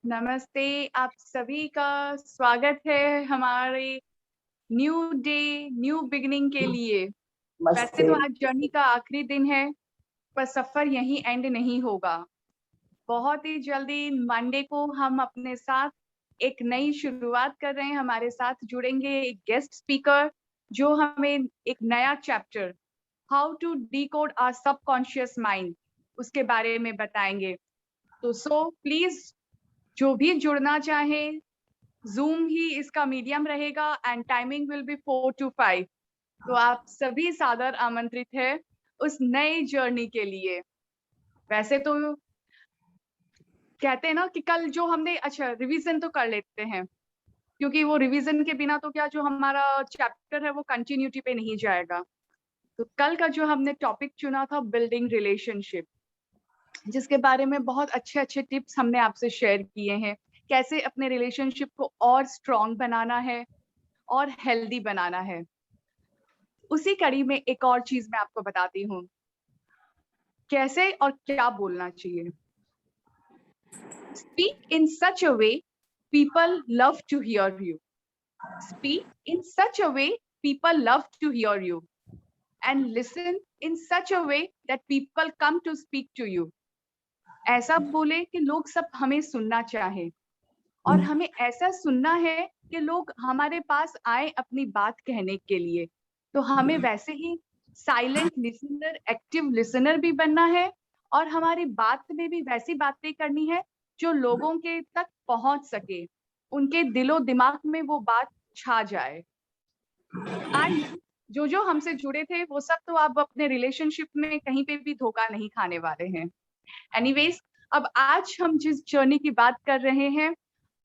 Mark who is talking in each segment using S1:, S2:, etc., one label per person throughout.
S1: नमस्ते, आप सभी का स्वागत है हमारे न्यू डे, न्यू बिगिनिंग के लिए। वैसे
S2: नमस्ते।
S1: तो आज जर्नी का आखिरी दिन है, पर सफर यहीं एंड नहीं होगा। बहुत ही जल्दी मंडे को हम अपने साथ एक नई शुरुआत कर रहे हैं। हमारे साथ जुड़ेंगे एक गेस्ट स्पीकर जो हमें एक नया chapter how to decode our subconscious mind उसके बारे में बताएंगे। तो प्लीज जो भी जुड़ना चाहे, जूम ही इसका मीडियम रहेगा and timing will be 4 to 5। तो आप सभी सादर आमंत्रित है उस नई जर्नी के लिए। वैसे तो कहते हैं ना कि कल जो हमने रिवीजन तो कर लेते हैं, क्योंकि वो रिवीजन के बिना तो क्या जो हमारा चैप्टर है वो कंटिन्यूटी पे नहीं जाएगा। तो कल का जो हमने टॉपिक चुना था बिल्डिंग रिलेशनशिप, जिसके बारे में बहुत अच्छे अच्छे टिप्स हमने आपसे शेयर किए हैं, कैसे अपने रिलेशनशिप को और स्ट्रॉन्ग बनाना है और हेल्दी बनाना है। उसी कड़ी में एक और चीज मैं आपको बताती हूँ, कैसे और क्या बोलना चाहिए। Speak in such a way people love to hear you. Speak in such a way people love to hear you and listen in such a way that people come to speak to you. ऐसा बोले कि लोग सब हमें सुनना चाहे, और हमें ऐसा सुनना है कि लोग हमारे पास आए अपनी बात कहने के लिए। तो हमें वैसे ही साइलेंट लिसनर, एक्टिव लिसनर भी बनना है, और हमारी बात में भी वैसी बातें करनी है जो लोगों के तक पहुंच सके, उनके दिलो दिमाग में वो बात छा जाए। एंड जो हमसे जुड़े थे वो सब तो अब अपने रिलेशनशिप में कहीं पे भी धोखा नहीं खाने वाले हैं। एनीवेज, अब आज हम जिस जर्नी की बात कर रहे हैं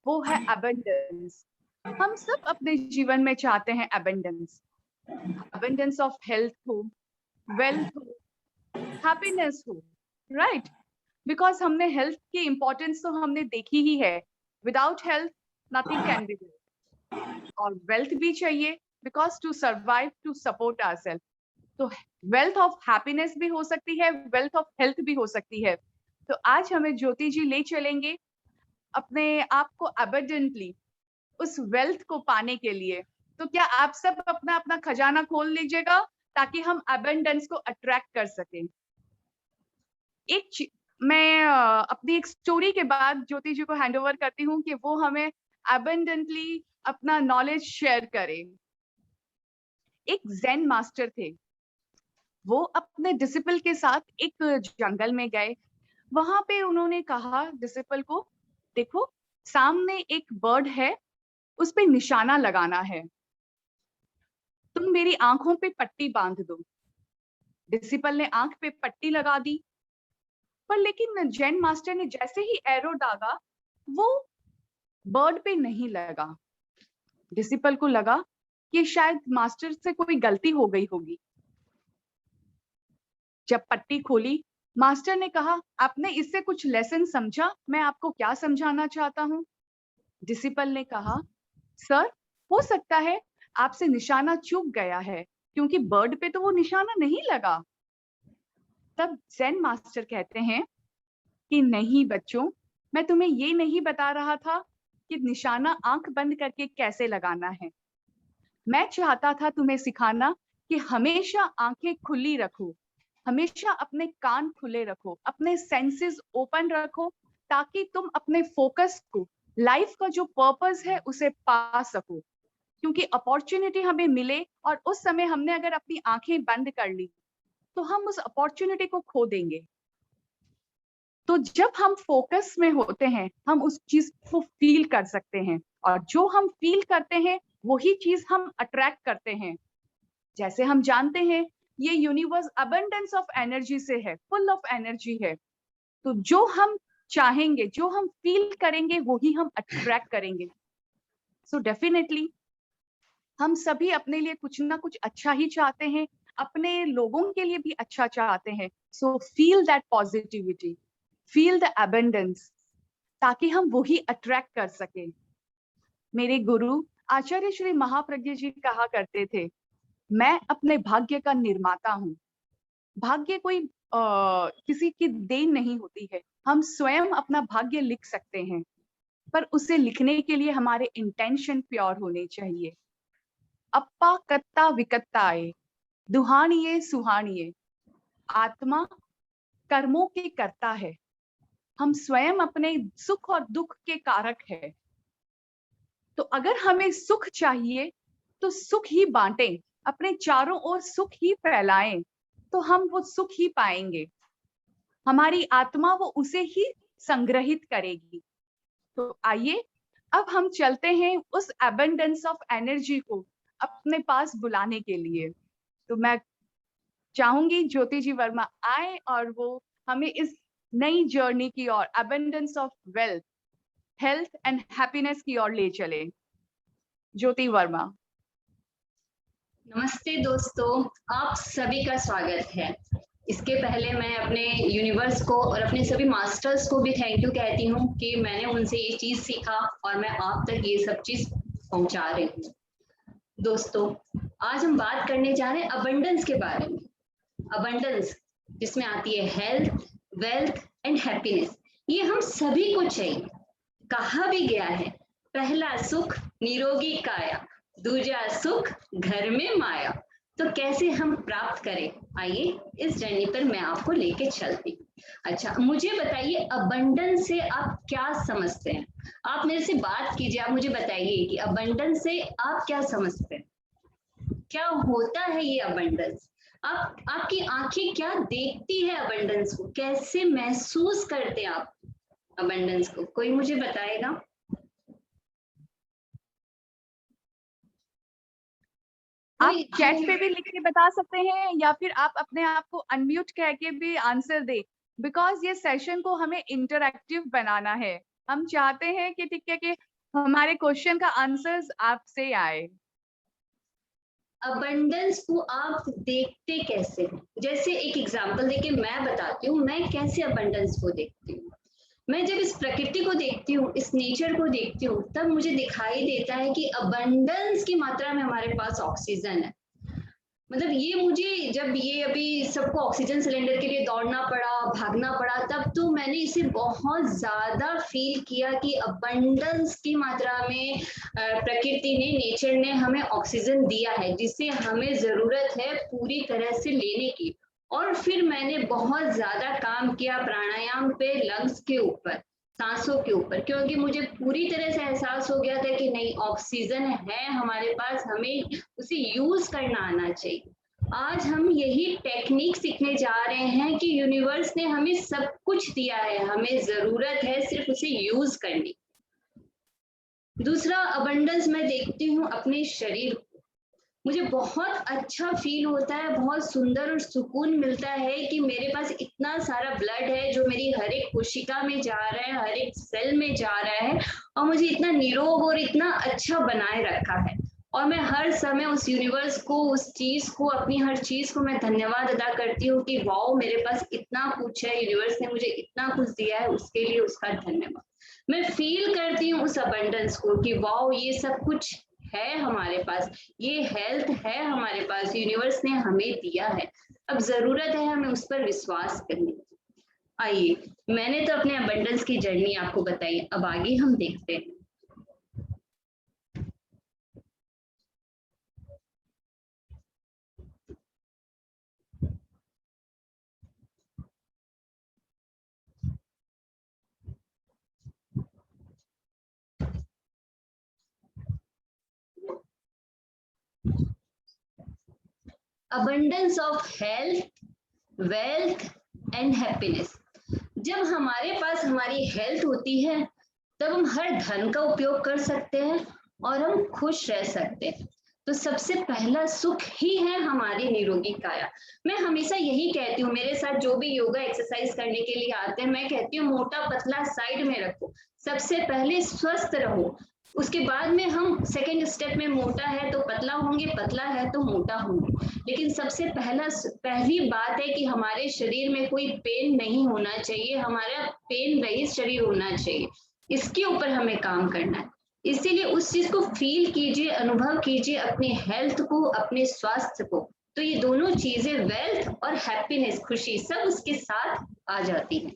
S1: वो है अबंडेंस। हम सब अपने जीवन में चाहते हैं अबंडेंस, अबंडेंस ऑफ हेल्थ हो, वेल्थ हो, हैप्पीनेस हो, राइट? बिकॉज हमने हेल्थ की इंपॉर्टेंस तो हमने देखी ही है। Without health nothing can be. और वेल्थ भी चाहिए, because to survive, to support ourselves. तो वेल्थ ऑफ हैप्पीनेस भी हो सकती है, वेल्थ ऑफ हेल्थ भी हो सकती है। तो आज हमें ज्योति जी ले चलेंगे अपने आप को अबंडेंटली उस वेल्थ को पाने के लिए। तो क्या आप सब अपना अपना खजाना खोल लीजिएगा ताकि हम अबंडेंस को अट्रैक्ट कर सकें। मैं अपनी एक स्टोरी के बाद ज्योति जी को हैंड ओवर करती हूँ कि वो हमें अबंडेंटली अपना नॉलेज शेयर करें। एक ज़ेन मास्टर थे, वो अपने डिसिपल के साथ एक जंगल में गए। वहां पे उन्होंने कहा डिसिपल को, देखो सामने एक बर्ड है, उस पे निशाना लगाना है, तुम मेरी आंखों पे पट्टी बांध दो। डिसिपल ने आंख पे पट्टी लगा दी, पर लेकिन जैन मास्टर ने जैसे ही एरो दागा, वो बर्ड पे नहीं लगा। डिसिपल को लगा कि शायद मास्टर से कोई गलती हो गई होगी। जब पट्टी खोली, मास्टर ने कहा, आपने इससे कुछ लेसन समझा? मैं आपको क्या समझाना चाहता हूँ? डिसिपल ने कहा, सर, हो सकता है आपसे निशाना चूक गया है, क्योंकि बर्ड पे तो वो निशाना नहीं लगा। तब ज़ेन मास्टर कहते हैं कि नहीं बच्चों, मैं तुम्हें ये नहीं बता रहा था कि निशाना आंख बंद करके कैसे लगाना है। मैं चाहता था तुम्हें सिखाना कि हमेशा आंखें खुली रखो, हमेशा अपने कान खुले रखो, अपने सेंसेस ओपन रखो, ताकि तुम अपने फोकस को, लाइफ का जो पर्पस है उसे पा सको। क्योंकि अपॉर्चुनिटी हमें मिले और उस समय हमने अगर अपनी आंखें बंद कर ली तो हम उस अपॉर्चुनिटी को खो देंगे। तो जब हम फोकस में होते हैं, हम उस चीज को फील कर सकते हैं, और जो हम फील करते हैं वही चीज हम अट्रैक्ट करते हैं। जैसे हम जानते हैं, ये यूनिवर्स अबंडेंस ऑफ एनर्जी से है, फुल ऑफ एनर्जी है। तो जो हम चाहेंगे, जो हम फील करेंगे, वही हम अट्रैक्ट करेंगे। सो डेफिनेटली हम सभी अपने लिए कुछ ना कुछ अच्छा ही चाहते हैं, अपने लोगों के लिए भी अच्छा चाहते हैं। So feel that positivity, feel the abundance, ताकि हम वही अट्रैक्ट कर सके। मेरे गुरु आचार्य श्री महाप्रज्ञ जी कहा करते थे, मैं अपने भाग्य का निर्माता हूँ। भाग्य कोई किसी की देन नहीं होती है, हम स्वयं अपना भाग्य लिख सकते हैं। पर उसे लिखने के लिए हमारे इंटेंशन प्योर होने चाहिए। अप्पा कत्ता विकत्ताए, दुहानिये सुहानिये, आत्मा कर्मों के कर्ता है। हम स्वयं अपने सुख और दुख के कारक है। तो अगर हमें सुख चाहिए तो सुख ही बांटें, अपने चारों ओर सुख ही फैलाएं, तो हम वो सुख ही पाएंगे। हमारी आत्मा वो उसे ही संग्रहित करेगी। तो आइए अब हम चलते हैं उस एबंडेंस ऑफ एनर्जी को अपने पास बुलाने के लिए। तो मैं चाहूंगी ज्योति जी वर्मा आए और वो हमें इस नई जर्नी की ओर, abundance of wealth, health and happiness की ओर ले चले। ज्योति वर्मा।
S2: नमस्ते दोस्तों, आप सभी का स्वागत है। इसके पहले मैं अपने यूनिवर्स को और अपने सभी मास्टर्स को भी थैंक यू कहती हूँ कि मैंने उनसे ये चीज सीखा और मैं आप तक ये सब चीज पहुंचा रही हूँ। दोस्तों, आज हम बात करने जा रहे हैं अबंडेंस के बारे में। अबंडेंस जिसमें आती है हेल्थ, वेल्थ एंड हैप्पीनेस। ये हम सभी को चाहिए। कहा भी गया है, पहला सुख निरोगी काया, दूजा सुख घर में माया। तो कैसे हम प्राप्त करें, आइए इस जर्नी पर मैं आपको लेके चलती हूँ। अच्छा, मुझे बताइए अबंडेंस से आप क्या समझते हैं? आप मेरे से बात कीजिए, आप मुझे बताइए कि अबंडेंस से आप क्या समझते हैं, क्या होता है ये अबंडेंस? आपकी आंखें क्या देखती है अबंडेंस को, कैसे महसूस करते हैं आप अबंडेंस को? कोई मुझे बताएगा?
S1: आप चैट पे भी लिख के बता सकते हैं या फिर आप अपने आप को अनम्यूट कह के भी आंसर दे, बिकॉज ये सेशन को हमें इंटरैक्टिव बनाना है। हम चाहते हैं कि ठीक है कि हमारे क्वेश्चन का आंसर्स आपसे आए।
S2: अबंडेंस को आप देखते कैसे हैं? जैसे एक एग्जांपल देके मैं बताती हूँ मैं कैसे अबंडेंस को देखती हूँ। मैं जब इस प्रकृति को देखती हूँ, इस नेचर को देखती हूँ, तब मुझे दिखाई देता है कि अबंडेंस की मात्रा में हमारे पास ऑक्सीजन है। मतलब ये मुझे जब ये अभी सबको ऑक्सीजन सिलेंडर के लिए दौड़ना पड़ा, भागना पड़ा, तब तो मैंने इसे बहुत ज्यादा फील किया कि अबंडेंस की मात्रा में प्रकृति ने, नेचर ने हमें ऑक्सीजन दिया है जिससे हमें जरूरत है पूरी तरह से लेने की। और फिर मैंने बहुत ज्यादा काम किया प्राणायाम पे, लंग्स के ऊपर, सांसों के ऊपर, क्योंकि मुझे पूरी तरह से एहसास हो गया था कि नहीं, ऑक्सीजन है हमारे पास, हमें उसे यूज करना आना चाहिए। आज हम यही टेक्निक सीखने जा रहे हैं कि यूनिवर्स ने हमें सब कुछ दिया है, हमें जरूरत है सिर्फ उसे यूज करने। दूसरा अबंडेंस मैं देखती हूँ अपने शरीर को। मुझे बहुत अच्छा फील होता है, बहुत सुंदर और सुकून मिलता है कि मेरे पास इतना सारा ब्लड है जो मेरी हर एक कोशिका में जा रहा है, हर एक सेल में जा रहा है और मुझे इतना निरोग और इतना अच्छा बनाए रखा है। और मैं हर समय उस यूनिवर्स को, उस चीज को, अपनी हर चीज को मैं धन्यवाद अदा करती हूँ कि वाओ, मेरे पास इतना कुछ है, यूनिवर्स ने मुझे इतना कुछ दिया है, उसके लिए उसका धन्यवाद। मैं फील करती हूँ उस अबंडेंस को कि वाओ, ये सब कुछ है हमारे पास, ये हेल्थ है हमारे पास, यूनिवर्स ने हमें दिया है। अब जरूरत है हमें उस पर विश्वास करने की। आइए, मैंने तो अपने अबंडेंस की जर्नी आपको बताई, अब आगे हम देखते हैं। Abundance of health, wealth and happiness. जब हमारे पास हमारी हेल्थ होती है तब हम हर धन का उपयोग कर सकते हैं और हम खुश रह सकते हैं। तो सबसे पहला सुख ही है हमारी निरोगी काया। मैं हमेशा यही कहती हूँ, मेरे साथ जो भी योगा एक्सरसाइज करने के लिए आते हैं, मैं कहती हूँ मोटा पतला साइड में रखो, सबसे पहले स्वस्थ रहो, उसके बाद में हम सेकेंड स्टेप में मोटा है तो पतला होंगे, पतला है तो मोटा होंगे। लेकिन सबसे पहली बात है कि हमारे शरीर में कोई पेन नहीं होना चाहिए, हमारा पेन रहित शरीर होना चाहिए। इसके ऊपर हमें काम करना है। इसीलिए उस चीज को फील कीजिए, अनुभव कीजिए, अपने हेल्थ को, अपने स्वास्थ्य को। तो ये दोनों चीजें, वेल्थ और हैप्पीनेस, खुशी, सब उसके साथ आ जाती हैं।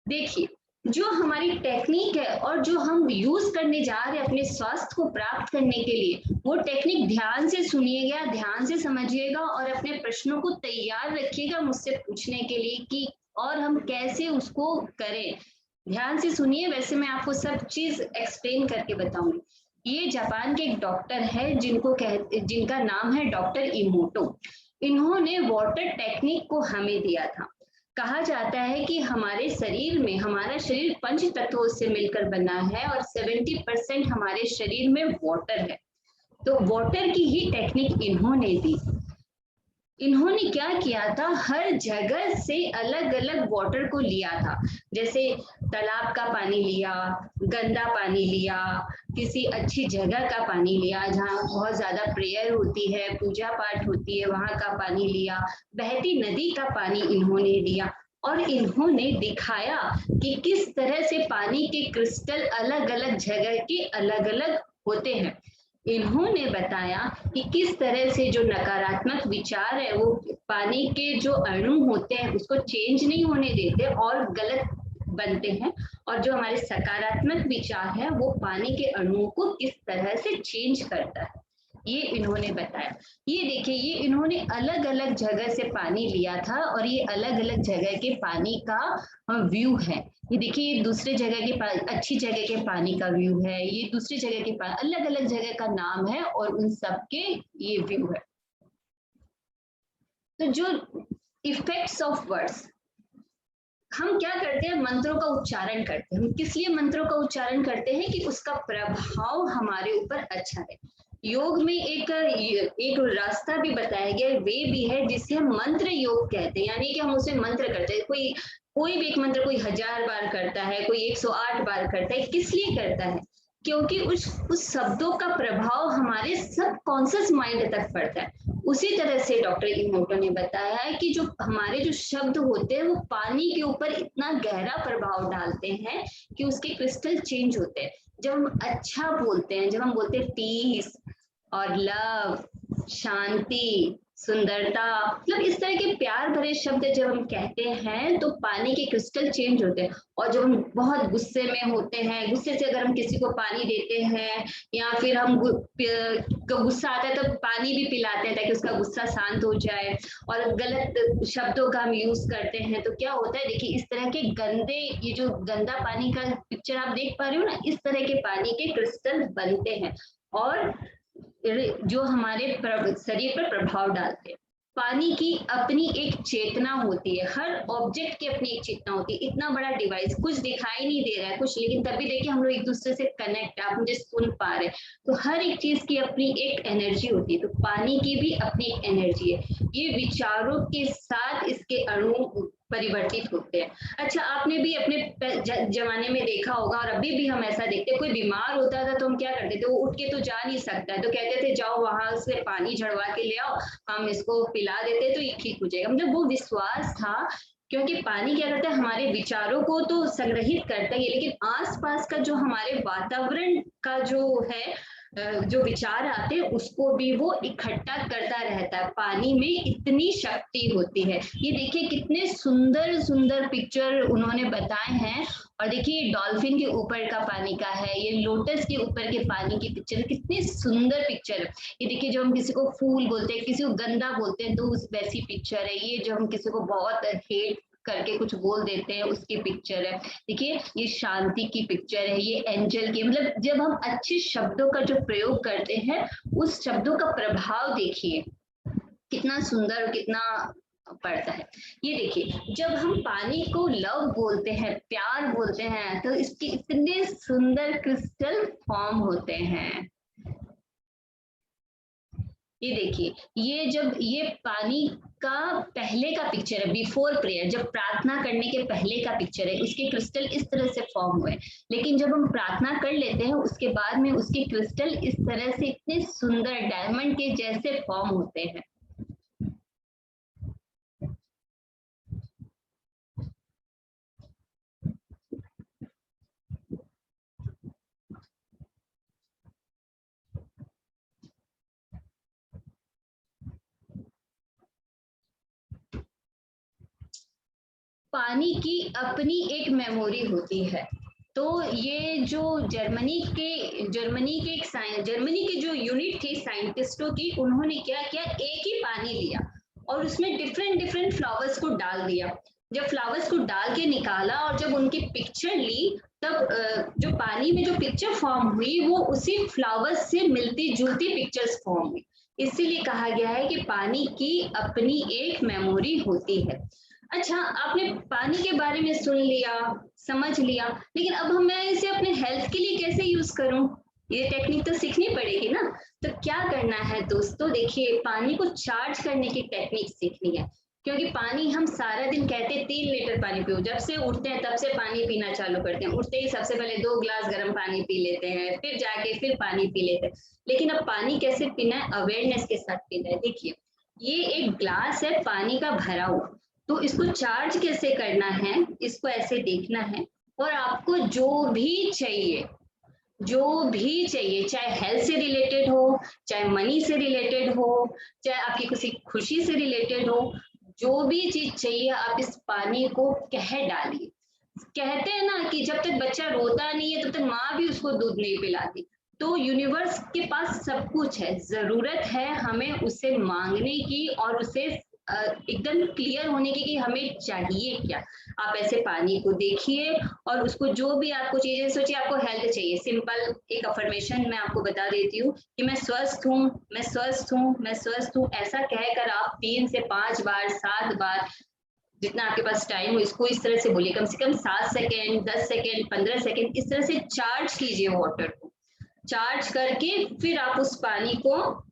S2: देखिए, जो हमारी टेक्निक है और जो हम यूज करने जा रहे हैं अपने स्वास्थ्य को प्राप्त करने के लिए, वो टेक्निक ध्यान से सुनिएगा, ध्यान से समझिएगा और अपने प्रश्नों को तैयार रखिएगा मुझसे पूछने के लिए कि और हम कैसे उसको करें। ध्यान से सुनिए, वैसे मैं आपको सब चीज एक्सप्लेन करके बताऊंगी। ये जापान के एक डॉक्टर है जिनका नाम है डॉक्टर इमोटो। इन्होंने वाटर टेक्निक को हमें दिया था। कहा जाता है कि हमारे शरीर में, हमारा शरीर पंच तत्वों से मिलकर बना है और 70% हमारे शरीर में वाटर है। तो वाटर की ही टेक्निक इन्होंने दी। इन्होंने क्या किया था, हर जगह से अलग अलग वाटर को लिया था। जैसे तालाब का पानी लिया, गंदा पानी लिया, किसी अच्छी जगह का पानी लिया जहाँ बहुत ज्यादा प्रेयर होती है, पूजा पाठ होती है, वहां का पानी लिया, बहती नदी का पानी इन्होंने लिया और इन्होंने दिखाया कि किस तरह से पानी के क्रिस्टल अलग अलग जगह के अलग अलग होते हैं। इन्होंने बताया कि किस तरह से जो नकारात्मक विचार है वो पानी के जो अणु होते हैं उसको चेंज नहीं होने देते और गलत बनते हैं, और जो हमारे सकारात्मक विचार है वो पानी के अणुओं को किस तरह से चेंज करता है, ये इन्होंने बताया। ये देखिए, ये इन्होंने अलग अलग जगह से पानी लिया था और ये अलग अलग जगह के पानी का व्यू है। ये देखिए, ये दूसरे जगह के अच्छी जगह के पानी का व्यू है, ये दूसरी जगह के अलग अलग जगह का नाम है और उन सब के ये व्यू है। तो जो इफेक्ट्स ऑफ वर्ड्स, हम क्या करते हैं, मंत्रों का उच्चारण करते हैं। हम किस लिए मंत्रों का उच्चारण करते हैं कि उसका प्रभाव हमारे ऊपर अच्छा है। योग में एक रास्ता भी बताया गया, वे भी है जिसे हम मंत्र योग कहते हैं, यानी कि हम उसे मंत्र करते हैं। कोई भी एक मंत्र कोई 1000 बार करता है, कोई 108 बार करता है। किस लिए करता है, क्योंकि उस शब्दों का प्रभाव हमारे सब कॉन्शियस माइंड तक पड़ता है। उसी तरह से डॉक्टर इमोटो ने बताया है कि जो हमारे जो शब्द होते हैं वो पानी के ऊपर इतना गहरा प्रभाव डालते हैं कि उसके क्रिस्टल चेंज होते हैं। जब हम अच्छा बोलते हैं, जब हम बोलते हैं पीस और लव, शांति, सुंदरता, मतलब इस तरह के प्यार भरे शब्द जब हम कहते हैं तो पानी के क्रिस्टल चेंज होते हैं। और जब हम बहुत गुस्से में होते हैं, गुस्से से अगर हम किसी को पानी देते हैं या फिर हम गुस्सा आता है तो पानी भी पिलाते हैं ताकि उसका गुस्सा शांत हो जाए, और गलत शब्दों का हम यूज करते हैं तो क्या होता है, देखिए इस तरह के गंदे, ये जो गंदा पानी का पिक्चर आप देख पा रहे हो ना, इस तरह के पानी के क्रिस्टल बनते हैं और जो हमारे शरीर पर प्रभाव डालते हैं। पानी की अपनी एक चेतना होती है, हर ऑब्जेक्ट की अपनी एक चेतना होती है। इतना बड़ा डिवाइस, कुछ दिखाई नहीं दे रहा है कुछ, लेकिन तभी देखिए हम लोग एक दूसरे से कनेक्ट, आप मुझे सुन पा रहे हैं। तो हर एक चीज की अपनी एक एनर्जी होती है, तो पानी की भी अपनी एक एनर्जी है। ये विचारों के साथ इसके अणु परिवर्तित होते हैं। अच्छा, आपने भी अपने जमाने में देखा होगा और अभी भी हम ऐसा देखते हैं, कोई बीमार होता था तो हम क्या करते थे, वो उठ के तो जा नहीं सकता है तो कहते थे जाओ वहां से पानी झड़वा के ले आओ, हम इसको पिला देते तो ये ठीक हो जाएगा। मतलब वो विश्वास था, क्योंकि पानी क्या करता है, हमारे विचारों को तो संग्रहित करता ही है, लेकिन आसपास का जो हमारे वातावरण का जो है जो विचार आते हैं उसको भी वो इकट्ठा करता रहता है। पानी में इतनी शक्ति होती है। ये देखिए कितने सुंदर सुंदर पिक्चर उन्होंने बताए हैं। और देखिए डॉल्फिन के ऊपर का पानी का है, ये लोटस के ऊपर के पानी की पिक्चर, कितनी सुंदर पिक्चर। ये देखिए, जो हम किसी को फूल बोलते हैं, किसी को गंदा बोलते हैं तो उस वैसी पिक्चर है। ये जो हम किसी को बहुत हेट करके कुछ बोल देते हैं उसकी पिक्चर है। देखिए ये शांति की पिक्चर है, ये एंजल की, मतलब जब हम अच्छे शब्दों का जो प्रयोग करते हैं उस शब्दों का प्रभाव देखिए कितना सुंदर और कितना पड़ता है। ये देखिए, जब हम पानी को लव बोलते हैं, प्यार बोलते हैं, तो इसके इतने सुंदर क्रिस्टल फॉर्म होते हैं। ये देखिए, ये जब ये पानी का पहले का पिक्चर है, बिफोर प्रेयर, जब प्रार्थना करने के पहले का पिक्चर है, उसके क्रिस्टल इस तरह से फॉर्म हुए। लेकिन जब हम प्रार्थना कर लेते हैं उसके बाद में उसके क्रिस्टल इस तरह से इतने सुंदर डायमंड के जैसे फॉर्म होते हैं। पानी की अपनी एक मेमोरी होती है। तो ये जो जर्मनी के जो यूनिट थी साइंटिस्टों की, उन्होंने क्या किया, एक ही पानी लिया और उसमें डिफरेंट डिफरेंट फ्लावर्स को डाल दिया। जब फ्लावर्स को डाल के निकाला और जब उनकी पिक्चर ली, तब जो पानी में जो पिक्चर फॉर्म हुई वो उसी फ्लावर्स से मिलती जुलती पिक्चर्स फॉर्म हुई। इसीलिए कहा गया है कि पानी की अपनी एक मेमोरी होती है। अच्छा, आपने पानी के बारे में सुन लिया, समझ लिया, लेकिन अब मैं इसे अपने हेल्थ के लिए कैसे यूज करूं? ये टेक्निक तो सीखनी पड़ेगी ना। तो क्या करना है दोस्तों, देखिए, पानी को चार्ज करने की टेक्निक सीखनी है। क्योंकि पानी हम सारा दिन कहते हैं 3 लीटर पानी पियो, जब से उठते हैं तब से पानी पीना चालू करते हैं, उठते ही सबसे पहले 2 गिलास गर्म पानी पी लेते हैं, फिर जाके फिर पानी पी लेते हैं। लेकिन अब पानी कैसे पीना है, अवेयरनेस के साथ पीना है। देखिए, ये एक ग्लास है पानी का भरा हुआ, तो इसको चार्ज कैसे करना है, इसको ऐसे देखना है, और आपको जो भी चाहिए, चाहे हेल्थ से रिलेटेड हो, चाहे मनी से रिलेटेड हो, चाहे आपकी किसी खुशी से रिलेटेड हो, जो भी चीज चाहिए आप इस पानी को कह डालिए। कहते हैं ना कि जब तक बच्चा रोता नहीं है तब तक माँ भी उसको दूध नहीं पिलाती। तो यूनिवर्स के पास सब कुछ है, जरूरत है हमें उसे मांगने की और उसे एकदम क्लियर होने की कि हमें चाहिए क्या। आप ऐसे पानी को देखिए और उसको जो भी आपको चीजें, सोचिए आपको हेल्थ चाहिए, सिंपल एक अफर्मेशन मैं आपको बता देती हूँ कि मैं स्वस्थ हूँ, मैं स्वस्थ हूँ, मैं स्वस्थ हूँ। ऐसा कहकर आप 3 से 5 बार, 7 बार, जितना आपके पास टाइम हो, इसको इस तरह से बोलिए, कम से कम 7 सेकेंड, 10 सेकेंड, 15 सेकेंड, इस तरह से चार्ज कीजिए वाटर को। चार्ज करके फिर आप उस पानी को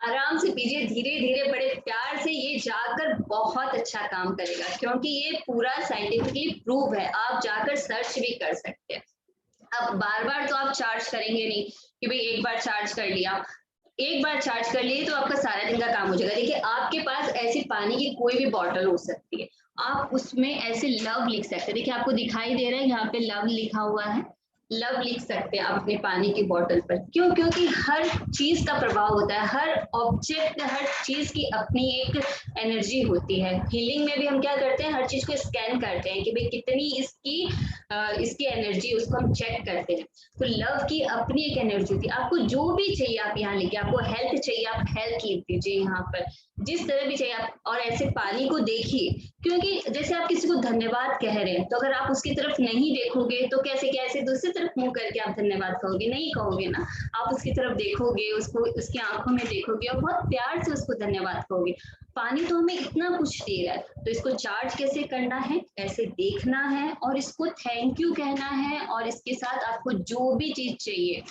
S2: आराम से पीजिए, धीरे धीरे, बड़े प्यार से। ये जाकर बहुत अच्छा काम करेगा, क्योंकि ये पूरा साइंटिफिकली प्रूव है। आप जाकर सर्च भी कर सकते हैं। अब बार बार तो आप चार्ज करेंगे नहीं कि भाई एक बार चार्ज कर लिया, एक बार चार्ज कर लिए तो आपका सारा दिन का काम हो जाएगा। देखिए, आपके पास ऐसी पानी की कोई भी बॉटल हो सकती है, आप उसमें ऐसे लव लिख सकते हैं। देखिए, आपको दिखाई दे रहा है यहाँ पे लव लिखा हुआ है, लव लिख सकते हैं आप अपने पानी की बोतल पर। क्यों? क्योंकि हर चीज का प्रभाव होता है, हर ऑब्जेक्ट, हर चीज की अपनी एक एनर्जी होती है। हीलिंग में भी हम क्या करते हैं, हर चीज को स्कैन करते हैं कि भाई कितनी इसकी एनर्जी, उसको हम चेक करते हैं। तो लव की अपनी एक एनर्जी होती है। आपको जो भी चाहिए आप यहाँ लिखिए, आपको हेल्थ चाहिए आप हेल्थ लिख दीजिए यहाँ पर, जिस तरह भी चाहिए आप। और ऐसे पानी को देखिए, क्योंकि जैसे आप किसी को धन्यवाद कह रहे हैं, तो अगर आप उसकी तरफ नहीं देखोगे तो कैसे कैसे दूसरी तरफ मुंह करके आप धन्यवाद कहोगे? नहीं कहोगे ना। आप उसकी तरफ देखोगे, उसको उसकी आंखों में देखोगे और बहुत प्यार से उसको धन्यवाद कहोगे। पानी तो हमें इतना कुछ दे रहा है, तो इसको चार्ज कैसे करना है, ऐसे देखना है और इसको थैंक यू कहना है। और इसके साथ आपको जो भी चीज चाहिए,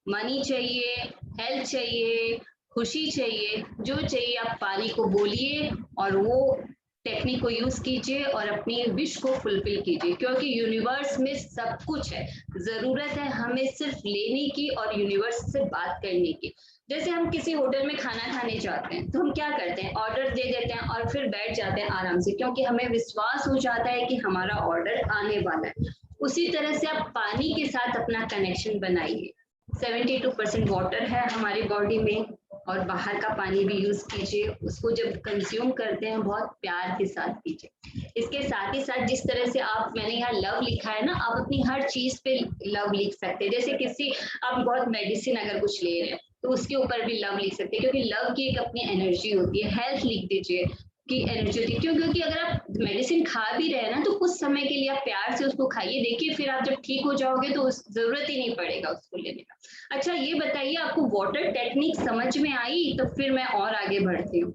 S2: मनी चाहिए, हेल्थ चाहिए, खुशी चाहिए, जो चाहिए आप पानी को बोलिए और वो टेक्निक को यूज कीजिए और अपनी विश को फुलफिल कीजिए। क्योंकि यूनिवर्स में सब कुछ है, जरूरत है हमें सिर्फ लेने की और यूनिवर्स से बात करने की। जैसे हम किसी होटल में खाना खाने जाते हैं तो हम क्या करते हैं, ऑर्डर दे देते हैं और फिर बैठ जाते हैं आराम से, क्योंकि हमें विश्वास हो जाता है कि हमारा ऑर्डर आने वाला है। उसी तरह से आप पानी के साथ अपना कनेक्शन बनाइए। 72% वाटर है हमारी बॉडी में, और बाहर का पानी भी यूज कीजिए। उसको जब कंज्यूम करते हैं बहुत प्यार के साथ कीजिए। इसके साथ ही साथ जिस तरह से आप, मैंने यहाँ लव लिखा है ना, आप अपनी हर चीज पे लव लिख सकते हैं। जैसे किसी, आप बहुत मेडिसिन अगर कुछ ले रहे हैं तो उसके ऊपर भी लव लिख सकते हैं, क्योंकि लव की एक अपनी एनर्जी होती है। हेल्थ लिख दीजिए की एनर्जी होती है। क्यों? क्योंकि अगर आप मेडिसिन खा भी रहे हैं ना, तो कुछ समय के लिए आप प्यार से उसको खाइए, देखिए फिर आप जब ठीक हो जाओगे तो उस जरूरत ही नहीं पड़ेगा उसको लेने का। अच्छा, ये बताइए आपको वाटर टेक्निक समझ में आई? तो फिर मैं और आगे बढ़ती हूँ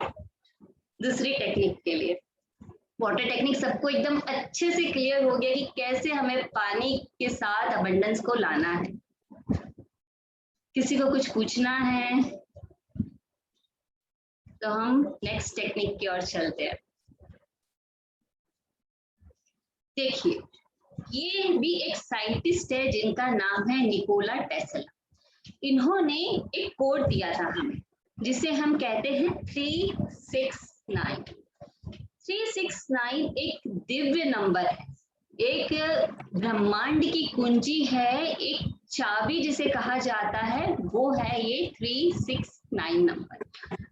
S2: दूसरी टेक्निक के लिए। वाटर टेक्निक सबको एकदम अच्छे से क्लियर हो गया कि कैसे हमें पानी के साथ अबंडेंस को लाना है। किसी को कुछ पूछना है तो हम नेक्स्ट टेक्निक की ओर चलते हैं। देखिए, ये भी एक साइंटिस्ट है जिनका नाम है निकोला टेस्ला। इन्होंने एक कोड दिया था हमें, जिसे हम कहते हैं 369। 369 एक दिव्य नंबर है, एक ब्रह्मांड की कुंजी है, एक चाबी जिसे कहा जाता है, वो है ये 369 नंबर।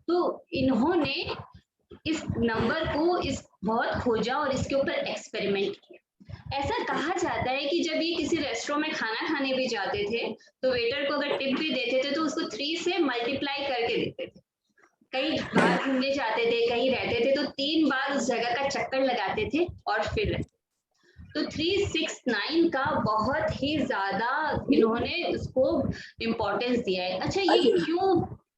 S2: तो इन्होंने इस नंबर को इस बहुत खोजा और इसके ऊपर एक्सपेरिमेंट किया। ऐसा कहा जाता है कि जब ये किसी रेस्टोरेंट में खाना खाने भी जाते थे तो वेटर को अगर टिप भी देते थे तो उसको 3 से मल्टीप्लाई करके देते थे। कई बार घूमने जाते थे, कहीं रहते थे तो 3 बार उस जगह का चक्कर लगाते थे और फिर रहते। तो 369 का बहुत ही ज्यादा इन्होंने उसको इम्पोर्टेंस दिया है। अच्छा, ये क्यों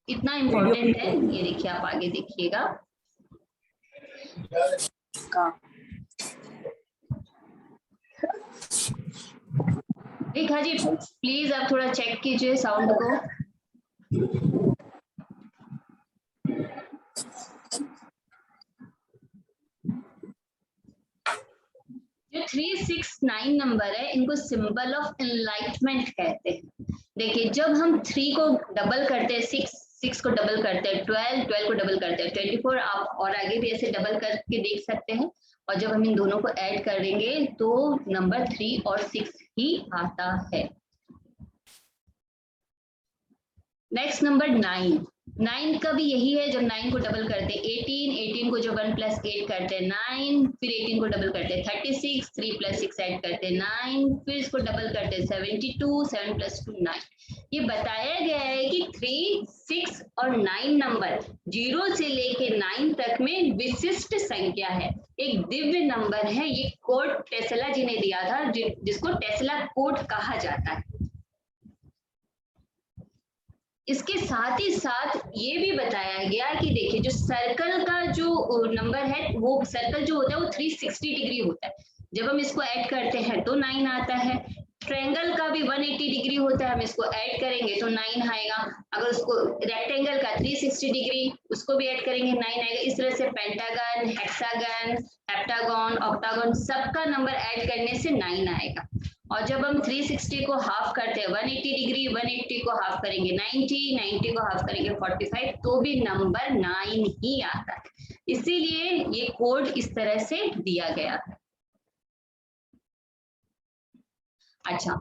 S2: इतना इम्पोर्टेंट है ये देखिए, आप आगे देखिएगा। रेखा जी प्लीज आप थोड़ा चेक कीजिए साउंड को। जो 369 नंबर है इनको सिंबल ऑफ एनलाइटमेंट कहते हैं। देखिए जब हम 3 को डबल करते हैं, 6 को डबल करते हैं, 12 को डबल करते हैं, 24 आप और आगे भी ऐसे डबल करके देख सकते हैं। और जब हम इन दोनों को ऐड करेंगे तो नंबर 3 और 6 ही आता है। नेक्स्ट नंबर 9 का भी यही है। जब 9 को डबल करते हैं 18 को जब 1 + 8 करते हैं 9, फिर 18 को डबल करते हैं 36, 3 + 6 ऐड करते हैं 9, फिर इसको डबल करते हैं 72, 7 + 2 9। ये बताया गया है कि 3, 6 और 9 नंबर 0 से लेके 9 तक में विशिष्ट संख्या है, एक दिव्य नंबर है। ये कोड टेस्ला जी ने दिया था, जिसको टेस्ला कोड कहा जाता है। इसके साथ ही साथ ये भी बताया गया कि देखिए जो सर्कल का जो नंबर है, वो सर्कल जो होता है वो 360 डिग्री होता है। जब हम इसको ऐड करते हैं तो 9 आता है। ट्रायंगल का भी 180 डिग्री होता है, हम इसको ऐड करेंगे तो 9 आएगा। अगर उसको रेक्टेंगल का 360 डिग्री उसको भी ऐड करेंगे 9 आएगा। इस तरह से पेंटागन, हेक्सागन, हेप्टागन, ऑक्टागन सबका नंबर ऐड करने से 9 आएगा। और जब हम 360 को हाफ करते हैं 180 डिग्री, 180 को हाफ करेंगे 90, 90 को हाफ करेंगे 45, तो भी नंबर 9 ही आता है। इसीलिए ये कोड इस तरह से दिया गया है। अच्छा,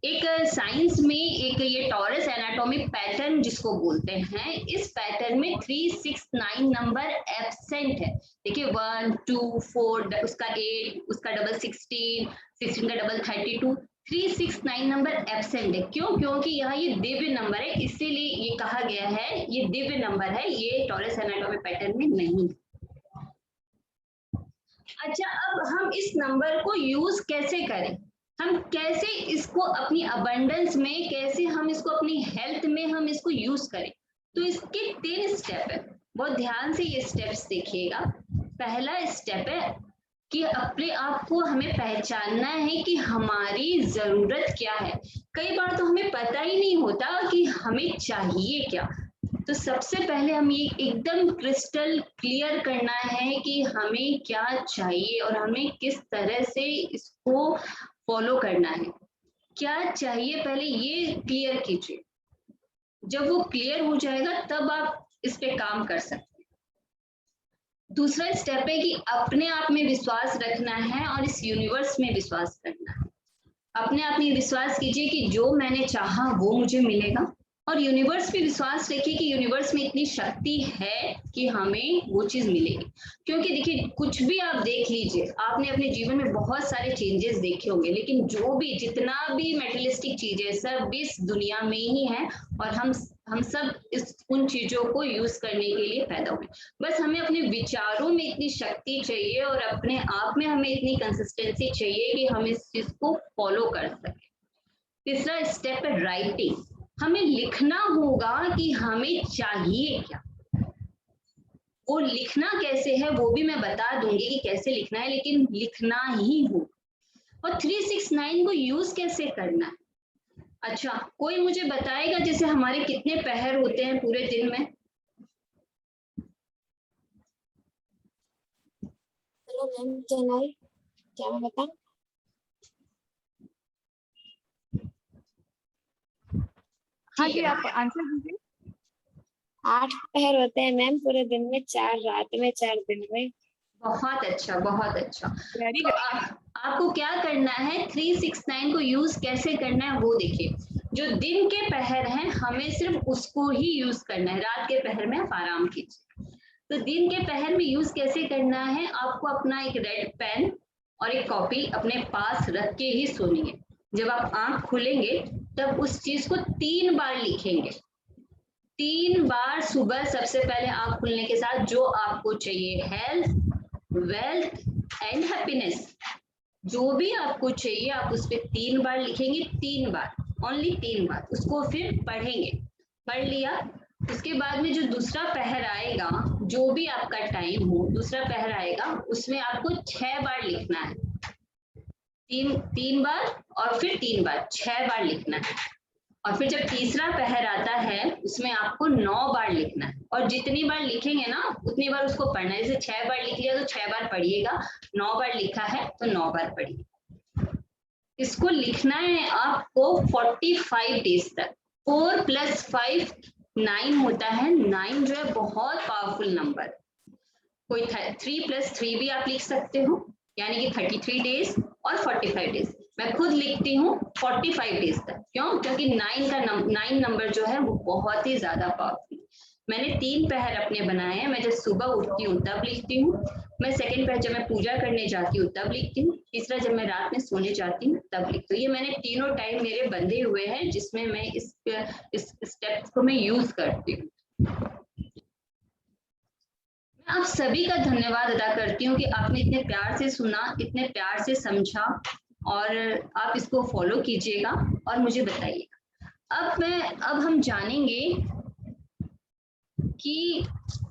S2: एक साइंस में एक ये टॉरस एनाटॉमिक पैटर्न जिसको बोलते हैं, इस पैटर्न में 369 नंबर एब्सेंट है। देखिए 1, 2, 4, उसका 8, उसका डबल 16, 16 का डबल 32, 369 नंबर एब्सेंट है। क्यों? क्योंकि यहाँ ये दिव्य नंबर है, इसीलिए ये कहा गया है ये दिव्य नंबर है, ये टॉरस एनाटॉमिक पैटर्न में नहीं। अच्छा, अब हम इस नंबर को यूज कैसे करें, हम कैसे इसको अपनी अबंडेंस में, कैसे हम इसको अपनी हेल्थ में हम इसको यूज करें, तो इसके 3 स्टेप है। बहुत ध्यान से ये स्टेप्स देखिएगा। पहला स्टेप है कि अपने आप को हमें पहचानना है कि हमारी जरूरत क्या है। कई बार तो हमें पता ही नहीं होता कि हमें चाहिए क्या। तो सबसे पहले हम ये एकदम क्रिस्टल क्लियर करना है कि हमें क्या चाहिए और हमें किस तरह से इसको फॉलो करना है। क्या चाहिए पहले ये क्लियर कीजिए। जब वो क्लियर हो जाएगा तब आप इस पे काम कर सकते हैं। दूसरा स्टेप है कि अपने आप में विश्वास रखना है और इस यूनिवर्स में विश्वास करना है। अपने आप में विश्वास कीजिए कि जो मैंने चाहा वो मुझे मिलेगा, और यूनिवर्स पे विश्वास रखिए कि यूनिवर्स में इतनी शक्ति है कि हमें वो चीज मिलेगी। क्योंकि देखिए कुछ भी आप देख लीजिए, आपने अपने जीवन में बहुत सारे चेंजेस देखे होंगे, लेकिन जो भी जितना भी मेटेरियलिस्टिक चीजें सब इस दुनिया में ही है, और हम सब उन चीजों को यूज करने के लिए पैदा हुए। बस हमें अपने विचारों में इतनी शक्ति चाहिए और अपने आप में हमें इतनी कंसिस्टेंसी चाहिए कि हम इस चीज को फॉलो कर सके। तीसरा स्टेप है राइटिंग। हमें लिखना होगा कि हमें चाहिए क्या। वो लिखना कैसे है वो भी मैं बता दूंगी कि कैसे लिखना है, लेकिन लिखना ही हो। और 369 को यूज कैसे करना है। अच्छा, कोई मुझे बताएगा जैसे हमारे कितने पहर होते हैं पूरे दिन में?
S3: हेलो मैम, क्या मैं बताऊं?
S1: हाँ जी, आप आंसर दीजिए।
S3: 8 पहर होते हैं मैम पूरे दिन में, 4 रात में, 4 दिन में।
S2: बहुत अच्छा, बहुत अच्छा।
S1: वेरी
S2: तो
S1: गुड।
S2: आपको क्या करना है, 369 को यूज कैसे करना है वो देखिए। जो दिन के पहर हैं हमें सिर्फ उसको ही यूज करना है, रात के पहर में आप आराम कीजिए। तो दिन के पहर में यूज कैसे करना है, आपको अपना एक रेड पेन और एक कॉपी अपने पास रख के ही सोनी है। जब आप आंख खोलेंगे तब उस चीज को 3 बार लिखेंगे, 3 बार सुबह सबसे पहले आंख खुलने के साथ, जो आपको चाहिए, हेल्थ, वेल्थ एंड हैप्पीनेस, जो भी आपको चाहिए आप उस पर 3 बार लिखेंगे, 3 बार, ओनली 3 बार। उसको फिर पढ़ेंगे, पढ़ लिया, उसके बाद में जो दूसरा पहर आएगा, जो भी आपका टाइम हो, दूसरा पहर आएगा, उसमें आपको 6 बार लिखना है, 3 बार और फिर 3 बार, 6 बार लिखना है। और फिर जब तीसरा पहर आता है उसमें आपको 9 बार लिखना है, और जितनी बार लिखेंगे ना उतनी बार उसको पढ़ना है। जैसे 6 बार लिख लिया तो 6 बार पढ़िएगा, 9 बार लिखा है तो 9 बार पढ़िए। इसको लिखना है आपको 45 डेज तक। 4 + 5 9 होता है, 9 जो है बहुत पावरफुल नंबर। कोई 3 + 3 भी आप लिख सकते हो, यानी कि 33 डेज और 45 डेज। मैं खुद लिखती हूँ 45 डेज तक। क्यों? क्योंकि 9 नंबर जो है वो बहुत ही ज्यादा पावरफुल। मैंने 3 पहर अपने बनाए हैं। मैं जब सुबह उठती हूँ तब लिखती हूँ, मैं सेकंड पहर जब मैं पूजा करने जाती हूँ तब लिखती हूँ, तीसरा जब मैं रात में सोने जाती हूँ तब लिखती हूँ। ये मैंने तीनों टाइम मेरे बंधे हुए हैं जिसमें मैं इस स्टेप्स को मैं यूज करती हूँ। मैं आप सभी का धन्यवाद अदा करती हूँ कि आपने इतने प्यार से सुना, इतने प्यार से समझा, और आप इसको फॉलो कीजिएगा और मुझे बताइएगा। अब हम जानेंगे कि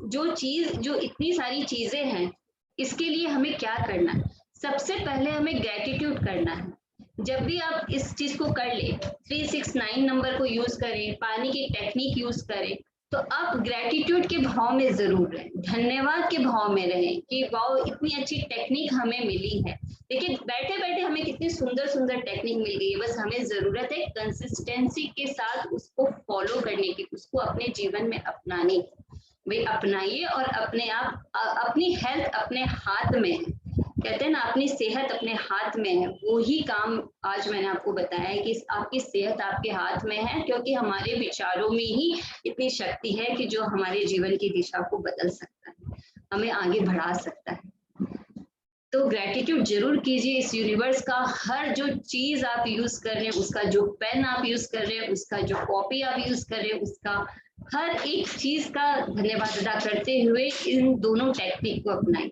S2: जो इतनी सारी चीजें हैं, इसके लिए हमें क्या करना है। सबसे पहले हमें ग्रेटिट्यूड करना है। जब भी आप इस चीज को कर ले, 369 नंबर को यूज करें, पानी की टेक्निक यूज करें, तो आप ग्रेटिट्यूड के भाव में जरूर रहें, धन्यवाद के भाव में रहें कि वाओ इतनी अच्छी टेक्निक हमें मिली है। देखिए बैठे बैठे हमें कितनी सुंदर सुंदर टेक्निक मिल गई है, बस हमें जरूरत है कंसिस्टेंसी के साथ उसको फॉलो करने की, उसको अपने जीवन में अपनाने की। वे अपनाइए और अपने आप, अपनी हेल्थ अपने हाथ में है, कहते हैं ना अपनी सेहत अपने हाथ में है। वो ही काम आज मैंने आपको बताया है कि आपकी सेहत आपके हाथ में है, क्योंकि हमारे विचारों में ही इतनी शक्ति है कि जो हमारे जीवन की दिशा को बदल सकता है, हमें आगे बढ़ा सकता है। तो ग्रेटिट्यूड जरूर कीजिए। इस यूनिवर्स का हर जो चीज आप यूज कर रहे हैं, उसका जो पेन आप यूज कर रहे हैं, उसका जो कॉपी आप यूज कर रहे हैं, उसका हर एक चीज का धन्यवाद अदा करते हुए इन दोनों टेक्निक को अपनाएं।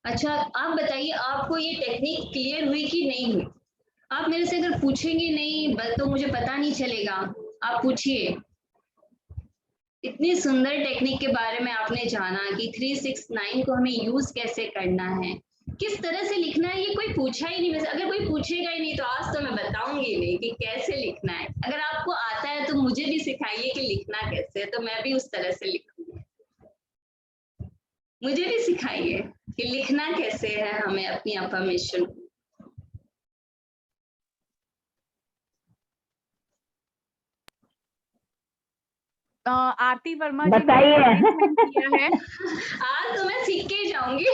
S2: अच्छा, आप बताइए आपको ये टेक्निक क्लियर हुई कि नहीं हुई? आप मेरे से अगर पूछेंगे नहीं तो मुझे पता नहीं चलेगा। आप पूछिए। इतनी सुंदर टेक्निक के बारे में आपने जाना कि 369 को हमें यूज कैसे करना है, किस तरह से लिखना है, ये कोई पूछा ही नहीं। वैसे अगर कोई पूछेगा ही नहीं तो आज तो मैं बताऊंगी नहीं कि कैसे लिखना है। अगर आपको आता है तो मुझे भी सिखाइए कि लिखना कैसे है, तो मैं भी उस तरह से लिखूंगी। मुझे भी सिखाइए कि लिखना कैसे है हमें अपनी अफर्मेशन को।
S1: आरती वर्मा जी ने
S4: बताइए।
S1: किया है।
S2: आज तो मैं सीख के ही जाऊंगी।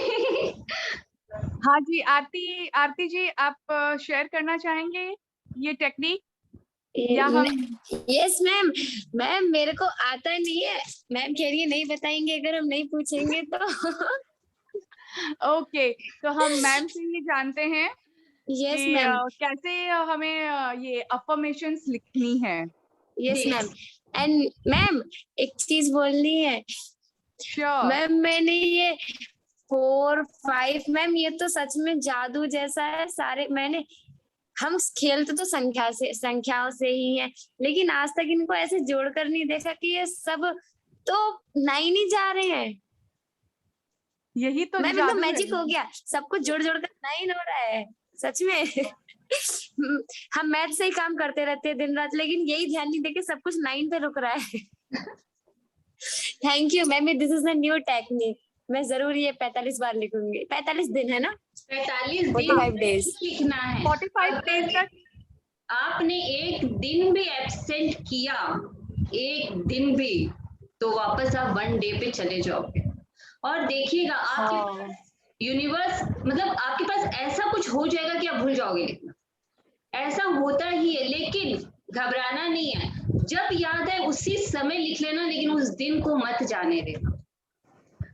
S1: हाँ जी, आरती जी आप शेयर करना चाहेंगे ये टेक्निक या हम?
S3: Yes ma'am. मैम मेरे को आता नहीं है। मैम कह रही है नहीं बताएंगे अगर हम नहीं पूछेंगे तो।
S1: ओके, तो हम मैम से ये जानते हैं
S3: यस
S1: कि
S3: मैम।
S1: कैसे हमें ये अफर्मेशंस लिखनी है।
S3: Yes ma'am. एंड मैम एक चीज बोलनी है।
S1: श्योर
S3: मैम मैंने ये 4 5 मैम ये तो सच में जादू जैसा है। सारे मैंने, हम खेलते तो संख्याओं से ही है, लेकिन आज तक इनको ऐसे जोड़कर नहीं देखा कि ये सब तो 9 ही जा रहे हैं।
S1: यही तो
S3: मैम
S1: जादू
S3: एकदम
S1: है।
S3: मैजिक हो गया, सब कुछ जोड़ जोड़ कर 9 हो रहा है सच में। हम मैथ से ही काम करते रहते हैं दिन रात, लेकिन यही ध्यान नहीं देके सब कुछ 9 पे रुक रहा है। Thank you ma'am, this is the new technique. मैं जरूर ये 45 बार लिखूंगी। 45 दिन है ना?
S2: 45
S3: 45
S2: दिन
S3: डेज
S2: लिखना है।
S1: 45 डेज तक
S2: आपने एक दिन भी एब्सेंट किया, एक दिन भी, तो वापस आप 1 डे पे चले जाओगे और देखिएगा आपके यूनिवर्स, मतलब आपके पास ऐसा कुछ हो जाएगा कि आप भूल जाओगे लिखना। ऐसा होता ही है, लेकिन घबराना नहीं है, जब याद है उसी समय लिख लेना, लेकिन उस दिन को मत जाने देना।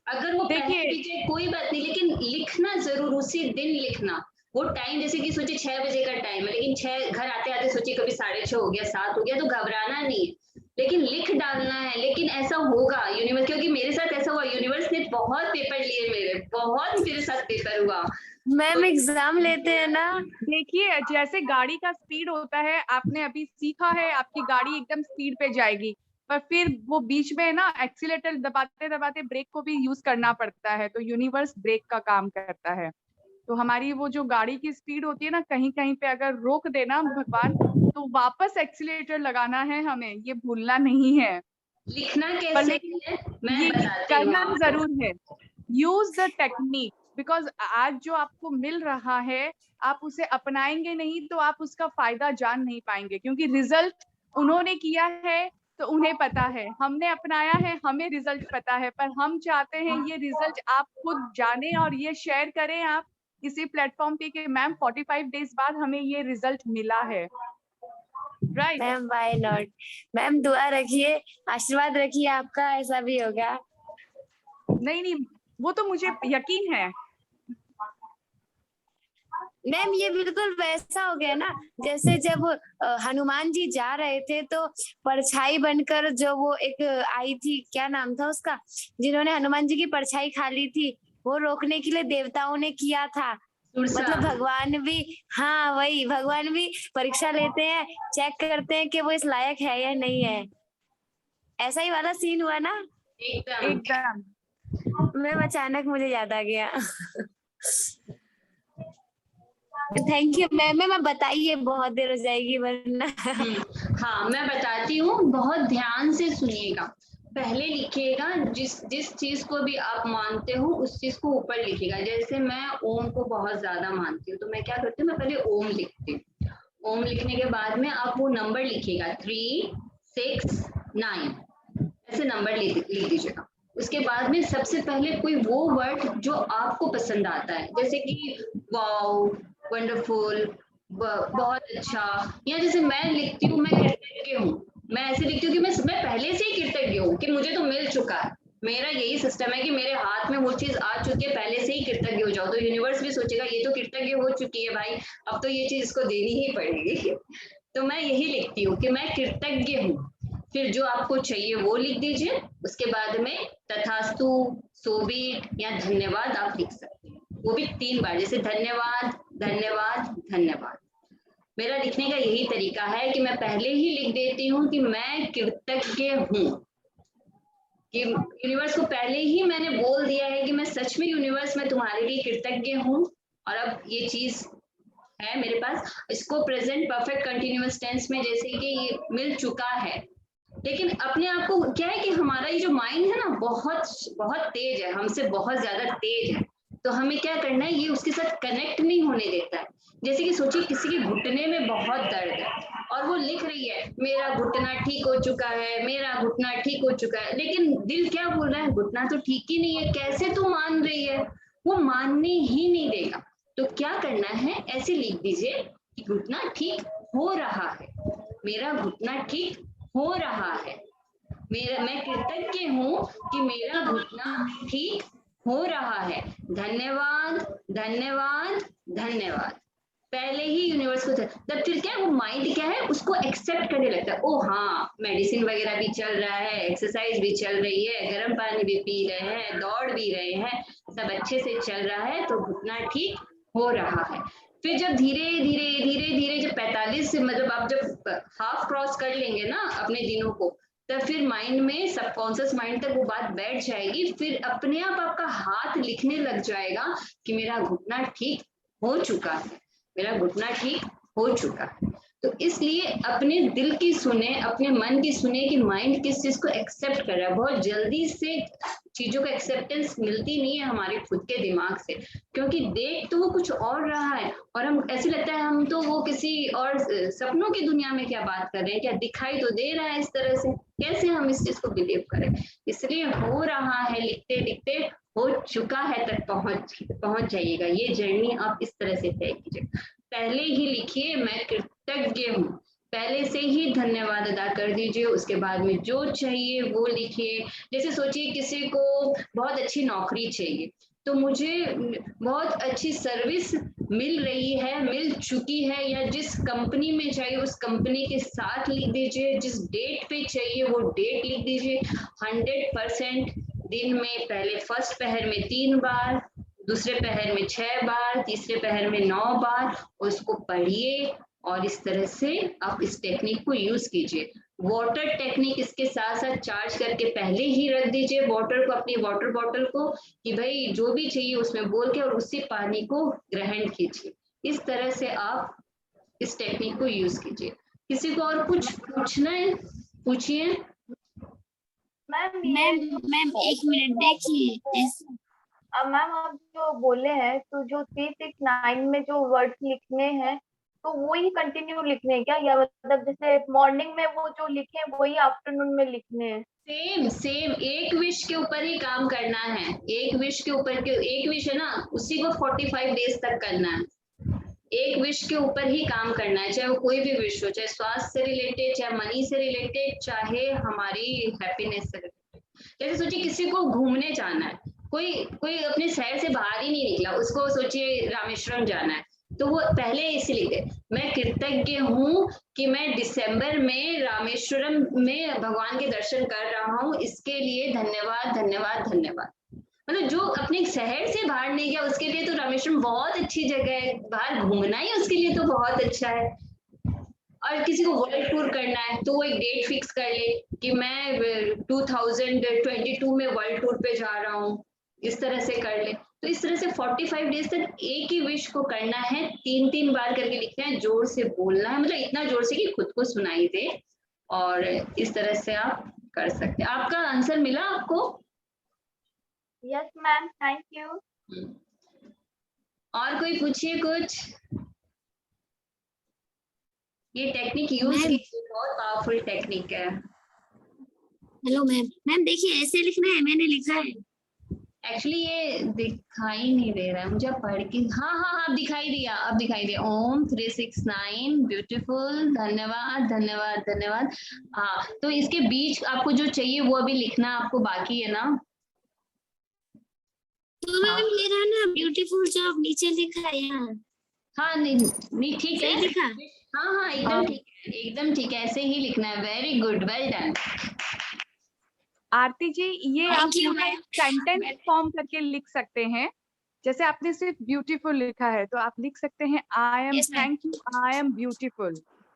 S2: अगर वो पहले
S1: देखिए
S2: बीते कोई बात नहीं, लेकिन लिखना जरूर, उसी दिन लिखना। वो टाइम जैसे कि सोचिए 6 बजे का टाइम है, लेकिन 6 घर आते आते सोचिए कभी 6:30 हो गया, 7 हो गया, तो घबराना नहीं है, लेकिन लिख डालना है। लेकिन ऐसा होगा यूनिवर्स, क्योंकि मेरे साथ ऐसा हुआ, यूनिवर्स ने बहुत पेपर लिए मेरे, बहुत मेरे साथ पेपर हुआ।
S3: मैम एग्जाम लेते हैं ना,
S1: देखिए जैसे गाड़ी का स्पीड होता है, आपने अभी सीखा है, आपकी गाड़ी एकदम स्पीड पे जाएगी, पर फिर वो बीच में ना एक्सीलेटर दबाते दबाते ब्रेक को भी यूज करना पड़ता है, तो यूनिवर्स ब्रेक का काम करता है। तो हमारी वो जो गाड़ी की स्पीड होती है ना, कहीं कहीं पे अगर रोक देना भगवान, तो वापस एक्सीलेटर लगाना है हमें, ये भूलना नहीं है।
S2: लिखना
S1: पर
S2: कैसे
S1: लेकिन
S2: है मैं
S1: ये
S2: बताती हूँ
S1: करना
S2: आपको।
S1: जरूर है, यूज द टेक्निक, बिकॉज आज जो आपको मिल रहा है, आप उसे अपनाएंगे नहीं तो आप उसका फायदा जान नहीं पाएंगे, क्योंकि रिजल्ट उन्होंने किया है तो उन्हें पता है, हमने अपनाया है, हमें रिजल्ट पता है, पर हम चाहते हैं ये रिजल्ट आप खुद जाने और ये शेयर करें आप इसी प्लेटफॉर्म पे कि मैम 45 डेज बाद हमें ये रिजल्ट मिला है, right?
S3: Ma'am why not. Ma'am दुआ रखिए, आशीर्वाद रखिए आपका, ऐसा भी होगा।
S1: नहीं नहीं, वो तो मुझे यकीन है।
S3: मैम ये बिल्कुल वैसा हो गया ना, जैसे जब हनुमान जी जा रहे थे तो परछाई बनकर जो वो एक आई थी, क्या नाम था उसका, जिन्होंने हनुमान जी की परछाई खा ली थी, वो रोकने के लिए देवताओं ने किया था।
S2: सुरसा।
S3: मतलब भगवान भी, हाँ वही, भगवान भी परीक्षा लेते हैं, चेक करते हैं कि वो इस लायक है या नहीं है। ऐसा ही वाला सीन हुआ ना
S2: एकदम।
S1: एकदम।
S3: मैम, अचानक मुझे याद आ गया। Thank you ma'am. मैम बताइए, बहुत देर हो जाएगी वरना।
S2: हाँ मैं बताती हूँ, बहुत ध्यान से सुनिएगा। पहले लिखिएगा, जिस जिस चीज को भी आप मानते हो उस चीज को ऊपर लिखिएगा। जैसे मैं ओम को बहुत ज्यादा मानती हूँ, तो मैं क्या करती हूँ, मैं पहले ओम लिखती हूँ। ओम लिखने के बाद में आप वो नंबर लिखिएगा 3, 6, 9, ऐसे नंबर लिख दीजिएगा। उसके बाद में सबसे पहले कोई वो वर्ड जो आपको पसंद आता है, जैसे कि वाओ, वंडरफुल, बहुत अच्छा, या जैसे मैं लिखती हूँ, मैं कृतज्ञ हूँ, मैं ऐसे लिखती हूँ कि मैं पहले से ही कृतज्ञ हूँ कि मुझे तो मिल चुका है। मेरा यही सिस्टम है कि मेरे हाथ में वो चीज आ चुकी है, पहले से ही कृतज्ञ हो जाओ, तो यूनिवर्स भी सोचेगा ये तो कृतज्ञ हो चुकी है भाई, अब तो ये चीज इसको देनी ही पड़ेगी। तो मैं यही लिखती हूँ कि मैं कृतज्ञ हूँ। फिर जो आपको चाहिए वो लिख दीजिए। उसके बाद में तथास्तु, सो बी इट या धन्यवाद आप लिख सकते हैं, वो भी 3 बार, जैसे धन्यवाद, धन्यवाद, धन्यवाद। मेरा लिखने का यही तरीका है कि मैं पहले ही लिख देती हूँ कि मैं कृतज्ञ हूँ, कि यूनिवर्स को पहले ही मैंने बोल दिया है कि मैं सच में यूनिवर्स में तुम्हारे लिए कृतज्ञ हूँ, और अब ये चीज है मेरे पास, इसको प्रेजेंट परफेक्ट कंटिन्यूअस टेंस में जैसे कि ये मिल चुका है। लेकिन अपने आप को क्या है कि हमारा ये जो माइंड है ना, बहुत बहुत तेज है, हमसे बहुत ज्यादा तेज है, तो हमें क्या करना है, ये उसके साथ कनेक्ट नहीं होने देता है। जैसे कि सोचिए किसी के घुटने में बहुत दर्द है और वो लिख रही है मेरा घुटना ठीक हो चुका है, मेरा घुटना ठीक हो चुका है, लेकिन दिल क्या बोल रहा है, घुटना तो ठीक ही नहीं है, कैसे तू मान रही है, वो मानने ही नहीं देगा। तो क्या करना है, ऐसे लिख दीजिए कि घुटना ठीक हो रहा है, मेरा घुटना ठीक हो रहा है, मैं कृतज्ञ हूँ कि मेरा घुटना ठीक हो रहा है, धन्यवाद, धन्यवाद, धन्यवाद। पहले ही यूनिवर्स को तब फिर क्या वो माइंड क्या है, उसको एक्सेप्ट करने लगता है। ओ हाँ, मेडिसिन वगैरह भी चल रहा है, एक्सरसाइज भी चल रही है, गर्म पानी भी पी रहे हैं, दौड़ भी रहे हैं, सब अच्छे से चल रहा है, तो घुटना ठीक हो रहा है। फिर जब धीरे धीरे धीरे धीरे जब 45 से मतलब आप जब हाफ क्रॉस कर लेंगे ना अपने दिनों को, तब फिर माइंड में, सबकॉन्शियस माइंड तक वो बात बैठ जाएगी, फिर अपने आप आपका हाथ लिखने लग जाएगा कि मेरा घुटना ठीक हो चुका है, मेरा घुटना ठीक हो चुका है। तो इसलिए अपने दिल की सुने, अपने मन की सुने कि माइंड किस चीज को एक्सेप्ट कर रहा है। बहुत जल्दी से चीजों को एक्सेप्टेंस मिलती नहीं है हमारे खुद के दिमाग से, क्योंकि देख तो वो कुछ और रहा है और हम ऐसे लगता है हम तो वो किसी और सपनों की दुनिया में क्या बात कर रहे हैं, क्या दिखाई तो दे रहा है इस तरह से, कैसे हम इस चीज को बिलीव करें। इसलिए हो रहा है, लिखते लिखते हो चुका है तक पहुंच जाइएगा। ये जर्नी आप इस तरह से तय कीजिए। पहले ही लिखिए मैं कृतज्ञ हूँ, पहले से ही धन्यवाद अदा कर दीजिए। उसके बाद में जो चाहिए वो लिखिए। जैसे सोचिए किसी को बहुत अच्छी नौकरी चाहिए, तो मुझे बहुत अच्छी सर्विस मिल रही है, मिल चुकी है, या जिस कंपनी में चाहिए उस कंपनी के साथ लिख दीजिए। जिस डेट पे चाहिए वो डेट लिख दीजिए। 100% दिन में पहले फर्स्ट पहर में 3 बार, दूसरे पहर में 6 बार, तीसरे पहर में 9 बार उसको पढ़िए। और इस तरह से आप इस टेक्निक को यूज कीजिए। वाटर टेक्निक इसके साथ साथ चार्ज करके पहले ही रख दीजिए वाटर को, अपनी वाटर बॉटल को, कि भाई जो भी चाहिए उसमें बोल के और उसी पानी को ग्रहण कीजिए। इस तरह से आप इस टेक्निक को यूज कीजिए। किसी को और कुछ पूछना है, पूछिए।
S3: मैम मैम एक मिनट देखिए,
S4: मैम आप जो बोले हैं तो जो 369 में जो वर्ड्स लिखने हैं तो वही कंटिन्यू लिखने हैं क्या, या मतलब जैसे मॉर्निंग में वो जो लिखे हैं वही आफ्टरनून में लिखने हैं?
S2: सेम सेम, एक विश के ऊपर ही काम करना है। एक विश के ऊपर के, एक विश है ना, उसी को 45 डेज तक करना है। एक विश के ऊपर ही काम करना है, चाहे वो कोई भी विश हो, चाहे स्वास्थ्य से रिलेटेड, चाहे मनी से रिलेटेड, चाहे हमारी हैप्पीनेस से रिलेटेड। जैसे सोचिए किसी को घूमने जाना है, कोई कोई अपने शहर से बाहर ही नहीं निकला, उसको सोचिए रामेश्वरम जाना है, तो वो पहले इसी लिखे, मैं कृतज्ञ हूँ कि मैं दिसंबर में रामेश्वरम में भगवान के दर्शन कर रहा हूँ, इसके लिए धन्यवाद धन्यवाद धन्यवाद। मतलब जो अपने शहर से बाहर नहीं गया उसके लिए तो रामेश्वरम बहुत अच्छी जगह है, बाहर घूमना ही उसके लिए तो बहुत अच्छा है। और किसी को वर्ल्ड टूर करना है तो वो एक डेट फिक्स कर ले कि मैं 2022 में वर्ल्ड टूर पे जा रहा हूँ, इस तरह से कर ले। तो इस तरह से 45 डेज तक एक ही विश को करना है, 3-3 बार करके लिखना है, जोर से बोलना है, मतलब इतना जोर से कि खुद को सुनाई दे। और इस तरह से आप कर सकते हैं। आपका आंसर मिला आपको?
S4: Yes ma'am, thank you.
S2: और कोई पूछिए कुछ। ये टेक्निक यूज कीजिए, बहुत पावरफुल टेक्निक है।
S3: हेलो मैम, मैम देखिए ऐसे लिखना है, मैंने लिखा है।
S2: एक्चुअली ये दिखाई नहीं दे रहा है मुझे, पढ़ के, हाँ हाँ हाँ, अब दिखाई दिया, अब दिखाई दिया। ओम 369 ब्यूटीफुल, धन्यवाद धन्यवाद धन्यवाद। हाँ, तो इसके बीच आपको जो चाहिए वो अभी लिखना आपको बाकी है ना?
S3: तो मैम ये रहा ना ब्यूटीफुल, जो आप नीचे लिखा है यहाँ।
S2: हाँ नहीं नहीं, ठीक है,
S3: लिखा?
S2: हाँ हाँ एकदम ठीक है, एकदम ठीक है, ऐसे ही लिखना है। Very good, well done.
S1: Aarti ji, ये आप
S3: Thank you,
S1: पूरा
S3: ma'am.
S1: एक सेंटेंस फॉर्म करके लिख सकते हैं। जैसे आपने सिर्फ ब्यूटीफुल लिखा है तो आप लिख सकते हैं I am,
S3: Yes, ma'am.
S1: Thank you, I am beautiful.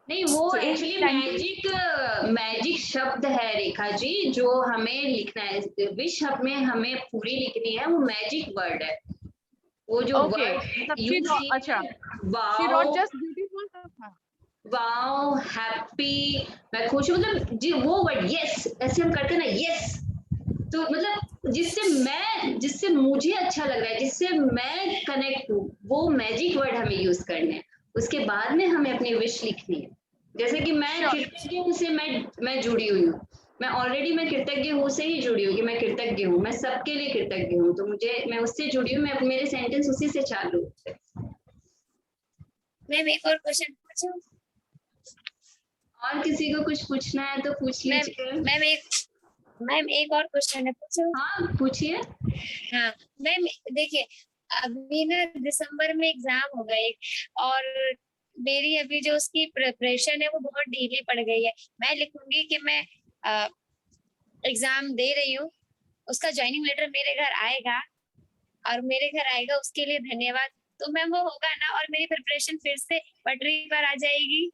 S2: नहीं, वो
S1: So, एक
S2: एक्चुअली मैजिक शब्द है रेखा जी, जो हमें लिखना है। विश हमें हमें पूरी लिखनी है, वो मैजिक वर्ड है। वो जो
S1: Okay,
S2: वर्ड
S1: मतलब अच्छा, she wrote just beautiful।
S2: Wow, happy, मैं खुश हूँ, मतलब जी वो वर्ड यस, ऐसे हम करते हैं ना यस, तो मतलब जिससे मुझे अच्छा लग रहा है, जिससे मैं कनेक्ट हूँ, वो मैजिक वर्ड हमें यूज करने हैं। उसके बाद में हमें अपनी विश लिखनी है। जैसे कि मैं कृतज्ञ हूँ से मैं जुड़ी हुई हूँ, मैं ऑलरेडी मैं कृतज्ञ हूँ से ही जुड़ी हूँ कि मैं कृतज्ञ हूँ, मैं सबके लिए कृतज्ञ हूँ, तो मैं उससे जुड़ी हूँ, मैं मेरे सेंटेंस उसी से चालू।
S3: मैम एक और क्वेश्चन पूछूं?
S2: और किसी को कुछ पूछना है तो पूछ लीजिए।
S3: मैम एक और क्वेश्चन है, पूछूं?
S2: हाँ पूछिए।
S3: हाँ मैम देखिए, अभी ना दिसंबर में एग्जाम होगा एक, और मेरी अभी जो उसकी प्रिपरेशन है वो बहुत ढीली पड़ गई है। मैं लिखूंगी कि मैं एग्जाम दे रही हूँ, उसका ज्वाइनिंग लेटर मेरे घर आएगा, और मेरे घर आएगा उसके लिए धन्यवाद, तो मैम वो होगा ना, और मेरी प्रिपरेशन फिर से पटरी पर आ जाएगी।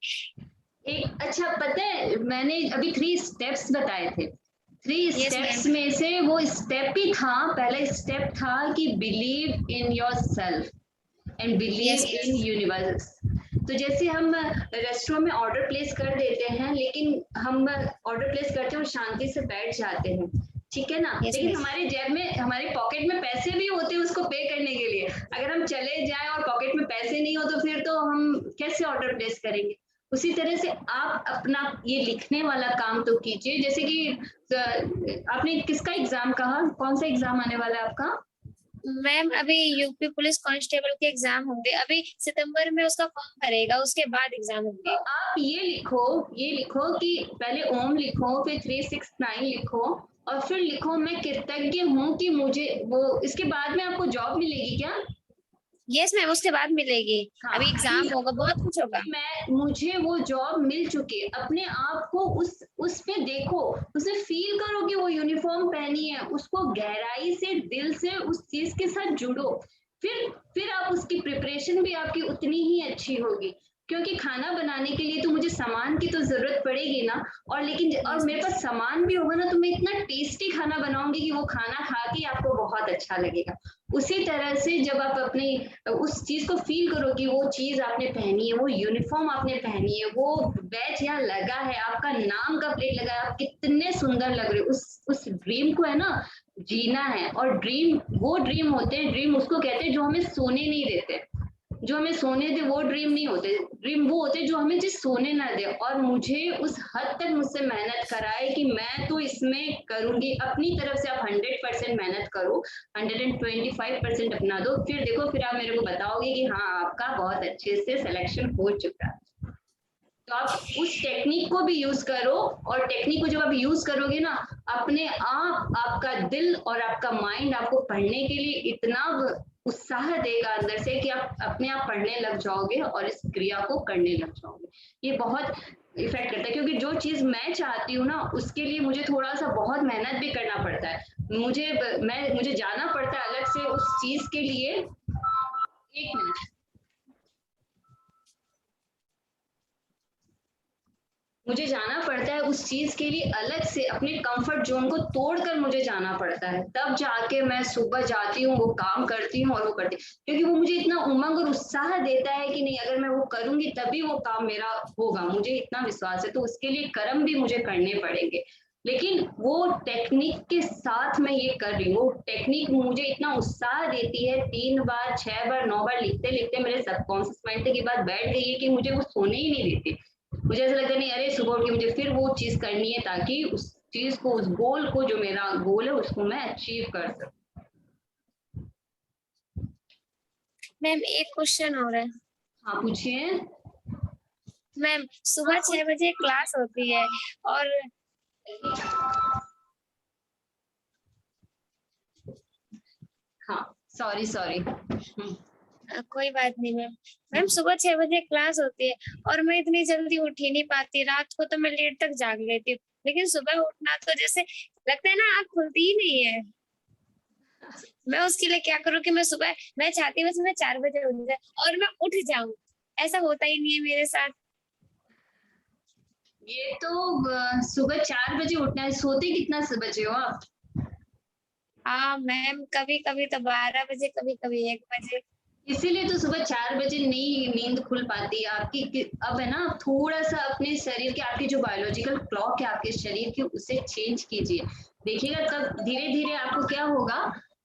S2: अच्छा, पता है मैंने अभी 3 स्टेप्स बताए थे, 3 स्टेप्स में से वो स्टेप ही था, पहला स्टेप था कि believe in your self and believe in universe. तो जैसे हम रेस्टोरेंट में ऑर्डर प्लेस कर देते हैं, लेकिन हम ऑर्डर प्लेस करते हैं और शांति से बैठ जाते हैं, ठीक है ना, लेकिन हमारे जेब में, हमारे पॉकेट में पैसे भी होते हैं उसको पे करने के लिए। अगर हम चले जाएं और पॉकेट में पैसे नहीं हो तो फिर तो हम कैसे ऑर्डर प्लेस करेंगे। उसी तरह से आप अपना ये लिखने वाला काम तो कीजिए। जैसे कि आपने किसका एग्जाम कहा, कौन सा एग्जाम आने वाला है आपका?
S3: मैम अभी यूपी पुलिस कांस्टेबल के एग्जाम होंगे, अभी सितंबर में उसका फॉर्म भरेगा, उसके बाद एग्जाम होंगे।
S2: आप ये लिखो कि पहले ओम लिखो, फिर 369 लिखो, और फिर लिखो मैं कृतज्ञ हूँ कि मुझे वो, इसके बाद में आपको जॉब मिलेगी क्या?
S3: यस मैम, उसके बाद मिलेगी।
S2: हाँ,
S3: अभी एग्जाम होगा, बहुत कुछ होगा।
S2: मुझे वो जॉब मिल चुकी है। अपने आप को उस पे देखो, उसे फील करो कि वो यूनिफॉर्म पहनी है, उसको गहराई से दिल से उस चीज के साथ जुड़ो। फिर आप उसकी प्रिपरेशन भी आपकी उतनी ही अच्छी होगी, क्योंकि खाना बनाने के लिए तो मुझे सामान की तो जरूरत पड़ेगी ना, और मेरे पास सामान भी होगा ना, तो मैं इतना टेस्टी खाना बनाऊंगी कि वो खाना खा के आपको बहुत अच्छा लगेगा। उसी तरह से जब आप अपने उस चीज को फील करो कि वो चीज आपने पहनी है, वो यूनिफॉर्म आपने पहनी है, वो बैच यहाँ लगा है, आपका नाम का प्लेट लगा है, आप कितने सुंदर लग रहे हो, उस ड्रीम को है ना जीना है। और वो ड्रीम होते हैं, ड्रीम उसको कहते हैं जो हमें सोने नहीं देते। जो हमें सोने दे वो ड्रीम नहीं होते, ड्रीम वो होते जो हमें जिस सोने ना दे। और मुझे उस हद तक मुझसे मेहनत कराए कि मैं तो इसमें करूंगी अपनी तरफ से। आप 100% मेहनत करो, 125% अपना दो, फिर देखो, फिर आप मेरे को बताओगे कि हाँ आपका बहुत अच्छे से सिलेक्शन हो चुका है। तो आप उस टेक्निक को भी यूज करो, और टेक्निक को जब आप यूज करोगे ना, अपने आप आपका दिल और आपका माइंड आपको पढ़ने के लिए इतना उत्साह देगा अंदर से कि आप अपने आप पढ़ने लग जाओगे और इस क्रिया को करने लग जाओगे। ये बहुत इफेक्ट करता है, क्योंकि जो चीज मैं चाहती हूँ ना, उसके लिए मुझे थोड़ा सा बहुत मेहनत भी करना पड़ता है। मुझे जाना पड़ता है अलग से उस चीज के लिए। एक मिनट, मुझे जाना पड़ता है उस चीज के लिए अलग से, अपने कंफर्ट जोन को तोड़कर मुझे जाना पड़ता है, तब जाके मैं सुबह जाती हूँ, वो काम करती हूँ और वो करती हूँ, क्योंकि वो मुझे इतना उमंग और उत्साह देता है कि नहीं, अगर मैं वो करूंगी तभी वो काम मेरा होगा, मुझे इतना विश्वास है। तो उसके लिए कर्म भी मुझे करने पड़ेंगे, लेकिन वो टेक्निक के साथ मैं ये कर रही हूँ। टेक्निक मुझे इतना उत्साह देती है, 3 बार 6 बार 9 बार लिखते लिखते मेरे सबकॉन्शियस माइंड तक ये बात बैठ गई है कि मुझे वो सोने ही नहीं देती। मुझे ऐसा लगता नहीं, अरे सुबह उठ के मुझे फिर वो चीज करनी है, ताकि उस चीज को, उस गोल को, जो मेरा गोल है उसको मैं अचीव कर सकूं।
S3: मैम एक क्वेश्चन हो रहा है।
S2: हाँ पूछिए।
S3: मैम सुबह 6 बजे क्लास होती है और
S2: हाँ सॉरी
S3: कोई बात नहीं मैम। मैम सुबह 6 बजे क्लास होती है और मैं इतनी जल्दी उठ ही नहीं पाती, रात को तो मैं लेट तक जाग लेती हूँ, लेकिन सुबह उठना तो जैसे लगता है ना, आँख खुलती ही नहीं है। मैं उसके लिए क्या करूँ कि मैं चाहती हूँ बस मैं 4 बजे उठ जाए और मैं उठ जाऊं, ऐसा होता ही नहीं है मेरे साथ।
S2: ये तो सुबह 4 बजे उठना है, सोते कितना बजे हो आप?
S3: हाँ मैम, कभी कभी तो 12 बजे, कभी कभी 1 बजे।
S2: इसीलिए तो सुबह 4 बजे नहीं नींद खुल पाती है आपकी। अब है ना, थोड़ा सा अपने शरीर के, आपकी जो बायोलॉजिकल क्लॉक है आपके शरीर की, उसे चेंज कीजिए। देखिएगा तब धीरे धीरे आपको क्या होगा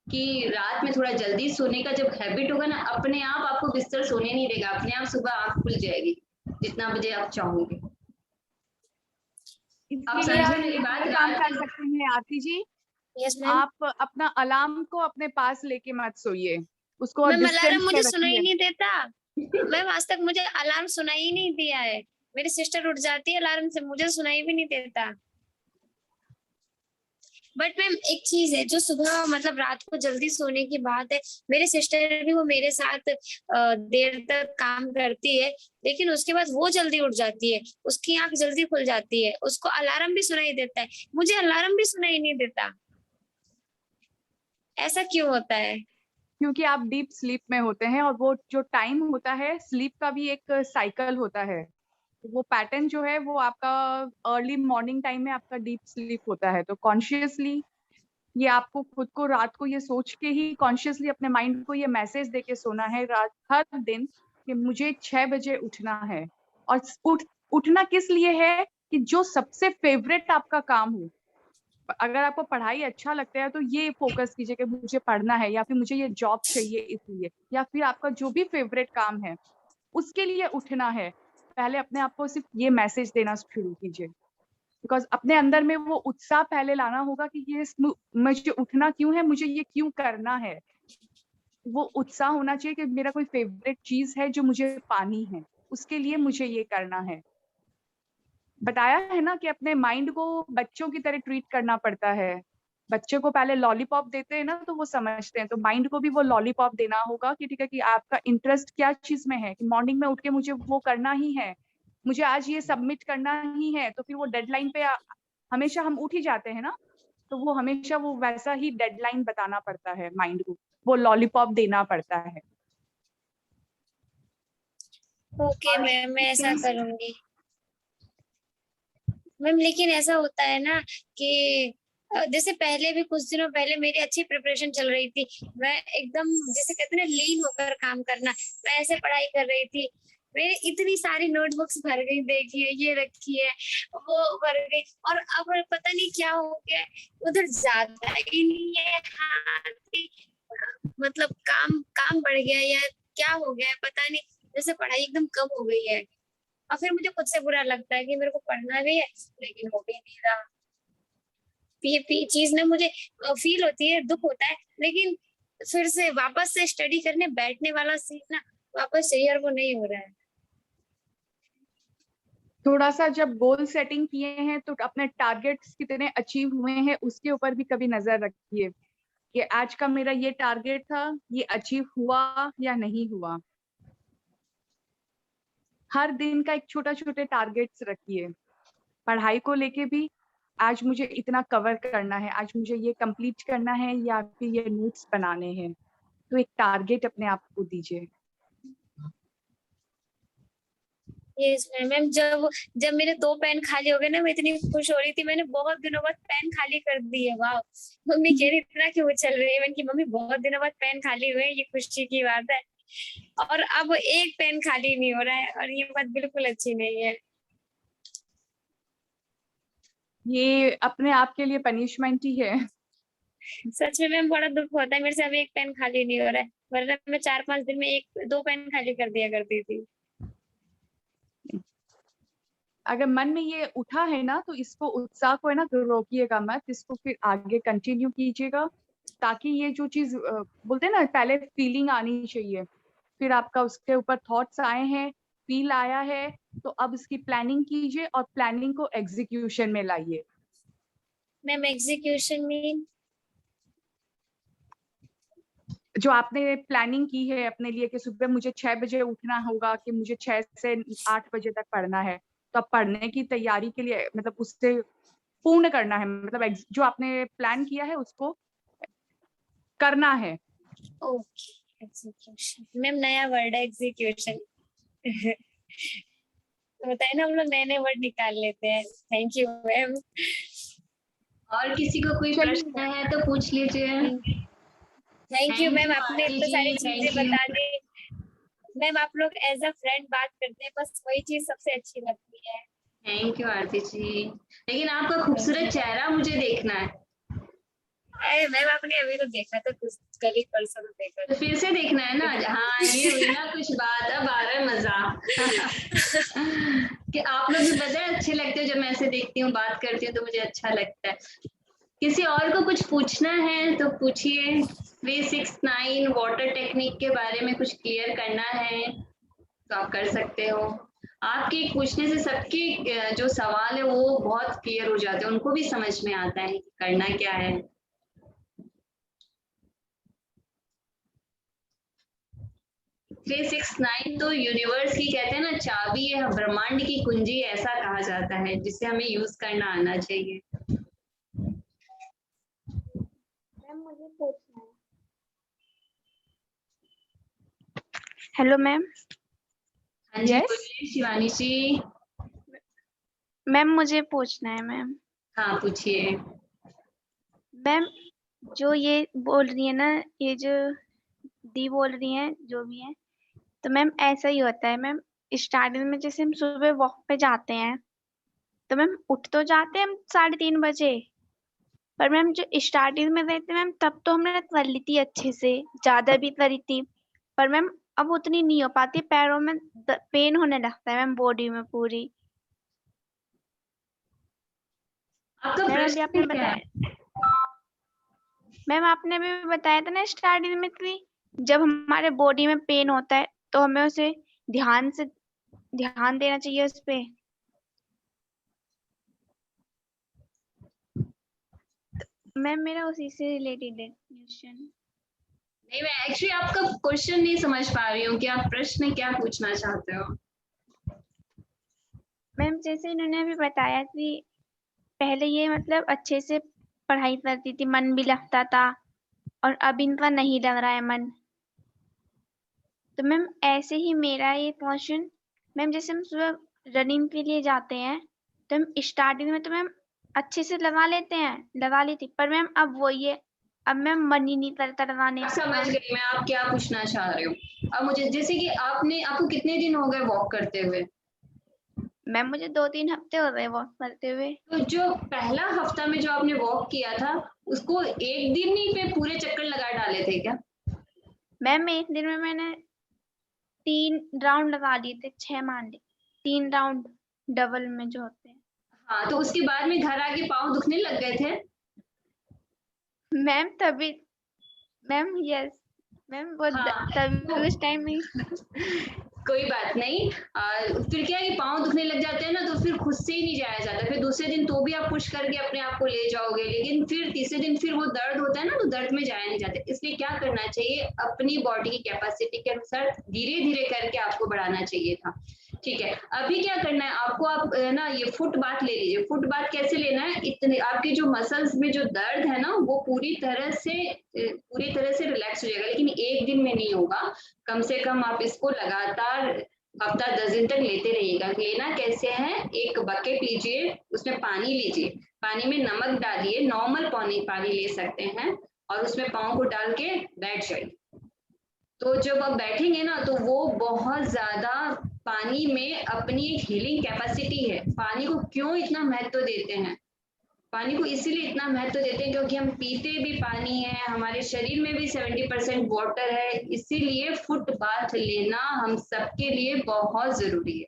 S2: कि रात में थोड़ा जल्दी सोने का जब हैबिट होगा ना, अपने आप आपको बिस्तर सोने नहीं देगा, अपने आप सुबह आँख खुल जाएगी जितना बजे आप चाहोगे। आप
S1: इसके लिए
S2: समझे
S1: आप
S2: मेरी बात?
S1: काम
S2: रात
S1: कर
S2: में
S1: सकते हैं आरती जी।
S3: Yes ma'am.
S1: आप अपना अलार्म को अपने पास लेके मत सोइए, उसको
S3: मैम अलार्म
S1: डिस्टेंस
S3: मुझे
S1: पे
S3: सुनाई
S1: रखिए।
S3: नहीं देता। मैम आज तक मुझे अलार्म सुनाई ही नहीं दिया है। मेरी सिस्टर उठ जाती है अलार्म से, मुझे सुनाई भी नहीं देता। बट मैम एक चीज है, जो सुबह मतलब रात को जल्दी सोने की बात है, मेरे सिस्टर भी वो मेरे साथ देर तक काम करती है, लेकिन उसके बाद वो जल्दी उठ जाती है, उसकी आंख जल्दी खुल जाती है, उसको अलार्म भी सुनाई देता है, मुझे अलार्म भी सुनाई नहीं देता। ऐसा क्यों होता है?
S1: क्योंकि आप डीप स्लीप में होते हैं, और वो जो टाइम होता है स्लीप का भी एक साइकिल होता है। वो पैटर्न जो है वो आपका अर्ली मॉर्निंग टाइम में आपका डीप स्लीप होता है। तो कॉन्शियसली ये आपको खुद को रात को ये सोच के ही कॉन्शियसली अपने माइंड को ये मैसेज देके सोना है रात हर दिन कि मुझे 6 बजे उठना है। और उठना किस लिए है कि जो सबसे फेवरेट आपका काम हो। अगर आपको पढ़ाई अच्छा लगता है तो ये फोकस कीजिए कि मुझे पढ़ना है, या फिर मुझे ये जॉब चाहिए इसलिए, या फिर आपका जो भी फेवरेट काम है उसके लिए उठना है। पहले अपने आप को सिर्फ ये मैसेज देना शुरू कीजिए, बिकॉज अपने अंदर में वो उत्साह पहले लाना होगा कि ये मुझे उठना क्यों है, मुझे ये क्यों करना है। वो उत्साह होना चाहिए कि मेरा कोई फेवरेट चीज है जो मुझे पानी है, उसके लिए मुझे ये करना है। बताया है ना कि अपने माइंड को बच्चों की तरह ट्रीट करना पड़ता है। बच्चे को पहले लॉलीपॉप देते हैं ना तो वो समझते हैं, तो माइंड को भी वो लॉलीपॉप देना होगा कि ठीक है कि आपका इंटरेस्ट क्या चीज में है, कि मॉर्निंग में उठ के मुझे वो करना ही है, मुझे आज ये सबमिट करना ही है। तो फिर वो डेडलाइन पे हमेशा हम उठ ही जाते हैं ना, तो वो हमेशा वो वैसा ही डेडलाइन बताना पड़ता है माइंड को, वो लॉलीपॉप देना पड़ता है।
S3: ओके मैम, मैं ऐसा करूंगी मैम। लेकिन ऐसा होता है ना कि जैसे पहले भी कुछ दिनों पहले मेरी अच्छी प्रिपरेशन चल रही थी, मैं एकदम जैसे कहते हैं ना लीन होकर काम करना, मैं ऐसे पढ़ाई कर रही थी, मेरी इतनी सारी नोटबुक्स भर गई, देखिए ये रखी है, वो भर गई, और अब पता नहीं क्या हो गया, उधर ज्यादा ही नहीं है हाथ की, मतलब काम काम बढ़ गया या क्या हो गया है पता नहीं, जैसे पढ़ाई एकदम कम हो गई है। और फिर मुझे खुद से बुरा लगता है कि मेरे को पढ़ना भी है लेकिन हो भी नहीं रहा। ये चीज ना मुझे फील होती है, दुख होता है, लेकिन फिर से वापस से स्टडी करने बैठने वाला सीन ना वापस चाहिए और वो नहीं हो रहा है।
S1: थोड़ा सा जब गोल सेटिंग किए हैं तो अपने टारगेट्स कितने अचीव हुए हैं उसके ऊपर भी कभी नजर रखिए कि आज का मेरा ये टारगेट था, ये अचीव हुआ या नहीं हुआ। हर दिन का एक छोटा छोटे टारगेट्स रखिए। पढ़ाई को लेके भी आज मुझे इतना कवर करना है, आज मुझे ये कंप्लीट करना है या फिर ये नोट्स बनाने हैं, तो एक टारगेट अपने आप को दीजिए।
S3: यस मैम, जब जब मेरे 2 पेन खाली हो गए ना, मैं इतनी खुश हो रही थी, मैंने बहुत दिनों बाद पेन खाली कर दिए। वाह, मम्मी कह रही इतना क्यों उछल रही है, मैंने की मम्मी बहुत दिनों बाद पेन खाली हुए, ये खुशी की बात है। और अब एक पेन खाली नहीं हो रहा है और ये बात बिल्कुल अच्छी नहीं है।
S1: ये अपने आप के लिए पनिशमेंट ही है।
S3: सच में मैम बड़ा दुख होता है, मेरे से अभी एक पेन खाली नहीं हो रहा है, वरना मैं 4-5 दिन में 1-2 पेन खाली कर दिया करती थी।
S1: अगर मन में ये उठा है ना तो इसको, उत्साह को है ना रोकिएगा मत, इसको फिर आगे कंटिन्यू कीजिएगा, ताकि ये जो चीज बोलते हैं ना, पहले फीलिंग आनी चाहिए, फिर आपका उसके ऊपर थॉट्स आए हैं, फील आया है, तो अब इसकी प्लानिंग कीजिए और प्लानिंग को एग्जीक्यूशन में लाइए।
S3: Ma'am execution mean?
S1: जो आपने प्लानिंग की है अपने लिए कि सुबह मुझे 6 बजे उठना होगा, कि मुझे 6 से 8 बजे तक पढ़ना है, तो अब पढ़ने की तैयारी के लिए मतलब उससे पूर्ण करना है, मतलब जो आपने प्लान किया है उसको करना है।
S3: ओके, एग्जीक्यूशन मैम, नया वर्ड है एग्जीक्यूशन। तो बताइए ना, हम लोग नए नए वर्ड निकाल लेते हैं। Thank you ma'am.
S2: और किसी को कोई प्रश्न है तो पूछ लीजिए।
S3: थैंक यू मैम, आपने
S2: आरती
S3: इतनी सारी
S2: जी,
S3: चीजें
S2: थैंक यू।
S3: बता दी। मैम आप लोग एज अ फ्रेंड बात करते हैं, बस वही चीज सबसे अच्छी लगती है।
S2: थैंक यू आरती जी, लेकिन आपका खूबसूरत चेहरा मुझे देखना है।
S3: अरे मैम आपने अभी तो देखा था, कुछ कल ही परसों तो देखा
S2: तो
S3: था।
S2: फिर से देखना है ना। हाँ, ये हुई ना कुछ बात, अब आ रहा है मजा। कि आप लोग भी पता है अच्छे लगते हो, जब मैं ऐसे देखती हूँ बात करती हूँ तो मुझे अच्छा लगता है। किसी और को कुछ पूछना है तो पूछिए। 369 वाटर टेक्निक के बारे में कुछ क्लियर करना है तो आप कर सकते हो। आपके पूछने से सबके जो सवाल है वो बहुत क्लियर हो जाते हैं, उनको भी समझ में आता है कि करना क्या है। थ्री सिक्स नाइन तो यूनिवर्स की कहते हैं ना चाबी है, ब्रह्मांड की कुंजी ऐसा कहा जाता है, जिसे हमें यूज करना आना चाहिए।
S4: मैम मुझे पूछना है। Hello ma'am.
S2: हाँ जी,
S1: यस,
S2: बोलिए शिवानी जी।
S4: मैम मुझे पूछना है मैम।
S2: हाँ पूछिए।
S4: मैम जो ये बोल रही है ना, ये जो दी बोल रही है जो भी है, तो मैम ऐसा ही होता है मैम। स्टार्टिंग में जैसे हम सुबह वॉक पे जाते हैं, तो मैम उठ तो जाते हैं हम 3:30 बजे, पर मैम जो स्टार्टिंग में रहते मैम तब तो हमने कर ली थी अच्छे से, ज्यादा भी करी थी, पर मैम अब उतनी नहीं हो पाती, पैरों में पेन होने लगता है मैम, बॉडी में पूरी।
S2: आपका
S4: मैम अभी आपने
S2: प्रश्न क्या है?
S4: बताया, मैम आपने अभी बताया था ना स्टार्टिंग में कि
S5: जब हमारे बॉडी में पेन होता है तो हमें उसे ध्यान देना चाहिए उस पे। मैम मेरा उसी से रिलेटेड है क्वेश्चन।
S2: नहीं, मैं एक्चुअली आपका क्वेश्चन नहीं समझ पा रही हूँ कि आप प्रश्न क्या पूछना चाहते हो।
S5: मैम जैसे इन्होंने अभी बताया कि पहले ये मतलब अच्छे से पढ़ाई करती थी, मन भी लगता था, और अब इनका नहीं लग रहा है मन। तो मैम ऐसे ही मेरा ये क्वेश्चन, मैम जैसे हम सुबह रनिंग के लिए जाते हैं तो हम स्टार्टिंग में तो मैम अच्छे से लगा ली थी, पर मैम अब वही है, अब मैम मन ही नहीं करता लगाने
S2: अब
S5: का।
S2: समझ गई मैं आप क्या पूछना चाह रहे हो। अब मुझे जैसे कि आपको कितने दिन हो गए वॉक करते हुए?
S5: मैम मुझे 2-3 हफ्ते हो गए वॉक करते हुए।
S2: तो जो पहला हफ्ता में जो आपने वॉक किया था उसको एक दिन ही पे पूरे चक्कर लगा डाले थे क्या?
S5: मैम एक दिन में मैंने 3 राउंड लगा लिए थे, 6 मान ली, 3 राउंड डबल में जो होते हैं।
S2: हाँ, तो उसके बाद में घर आके पाँव दुखने लग गए थे?
S5: मैम तभी मैम यस मैम वो
S2: हाँ,
S5: तभी उस टाइम में
S2: कोई बात नहीं। फिर क्या है कि पाँव दुखने लग जाते हैं ना, तो फिर खुद से ही नहीं जाया जाता। फिर दूसरे दिन तो भी आप पुश करके अपने आप को ले जाओगे, लेकिन फिर तीसरे दिन फिर वो दर्द होता है ना, तो दर्द में जाया नहीं जाता। इसलिए क्या करना चाहिए, अपनी बॉडी की कैपेसिटी के अनुसार धीरे धीरे करके आपको बढ़ाना चाहिए था। ठीक है, अभी क्या करना है आपको, आप ना ये फुट बाथ ले लीजिए। फुट बाथ कैसे लेना है, इतने आपके जो मसल्स में जो दर्द है ना वो पूरी तरह से रिलैक्स हो जाएगा, लेकिन एक दिन में नहीं होगा। कम से कम आप इसको लगातार हफ्ता 10 दिन तक लेते रहिएगा। लेना कैसे है, एक बकेट लीजिए, उसमें पानी लीजिए, पानी में नमक डालिए, नॉर्मल पानी ले सकते हैं, और उसमें पाँव को डाल के बैठ जाइए। तो जब आप बैठेंगे ना तो वो बहुत ज्यादा पानी में अपनी एक हीलिंग कैपेसिटी है। पानी को क्यों इतना महत्व देते हैं, पानी को इसीलिए इतना महत्व देते हैं क्योंकि हम पीते भी पानी है, हमारे शरीर में भी 70% वाटर है, इसीलिए फुट बाथ लेना हम सबके लिए बहुत जरूरी है।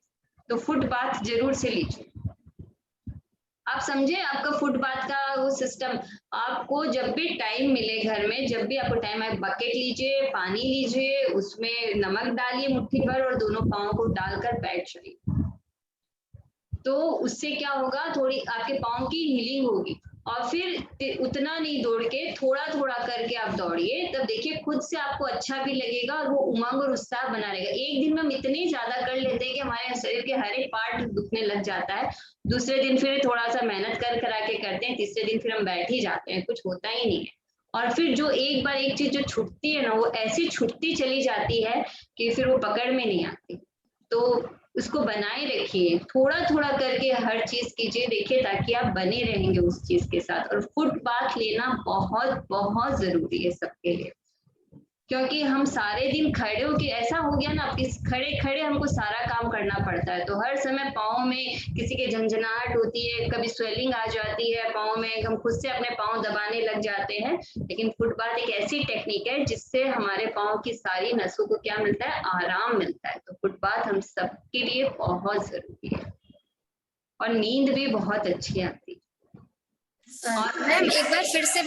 S2: तो फुट बाथ जरूर से लीजिए। आप समझे आपका फुट बाथ का वो सिस्टम। आपको जब भी टाइम मिले घर में, जब भी आपको टाइम आए, बकेट लीजिए, पानी लीजिए, उसमें नमक डालिए मुट्ठी भर, और दोनों पाँव को डालकर बैठ जाइए। तो उससे क्या होगा, थोड़ी आपके पाँव की हीलिंग होगी। और फिर उतना नहीं दौड़ के थोड़ा थोड़ा करके आप दौड़िए, तब देखिए खुद से आपको अच्छा भी लगेगा और वो उमंग और उत्साह बना रहेगा। एक दिन में हम इतने ज्यादा कर लेते हैं कि हमारे शरीर के हर एक पार्ट दुखने लग जाता है। दूसरे दिन फिर थोड़ा सा मेहनत करा के करते हैं, तीसरे दिन फिर हम बैठ ही जाते हैं, कुछ होता ही नहीं है। और फिर जो एक बार एक चीज जो छूटती है ना, वो ऐसी छूटती चली जाती है कि फिर वो पकड़ में नहीं आती। तो उसको बनाए रखिए, थोड़ा थोड़ा करके हर चीज कीजिए, देखिए, ताकि आप बने रहेंगे उस चीज के साथ। और फुट बाथ लेना बहुत बहुत जरूरी है सबके लिए, क्योंकि हम सारे दिन खड़े होके ऐसा हो गया ना, खड़े खड़े हमको सारा काम करना पड़ता है। तो हर समय पाँव में किसी के झंझनाहट होती है, कभी स्वेलिंग आ जाती है पाँव में, हम खुद से अपने पाँव दबाने लग जाते हैं। लेकिन फुट बाथ एक ऐसी टेक्निक है जिससे हमारे पाँव की सारी नसों को क्या मिलता है, आराम मिलता है। तो फुट बाथ हम सबके लिए बहुत जरूरी है, और नींद भी बहुत अच्छी आती है। और
S3: मैम एक बार फिर से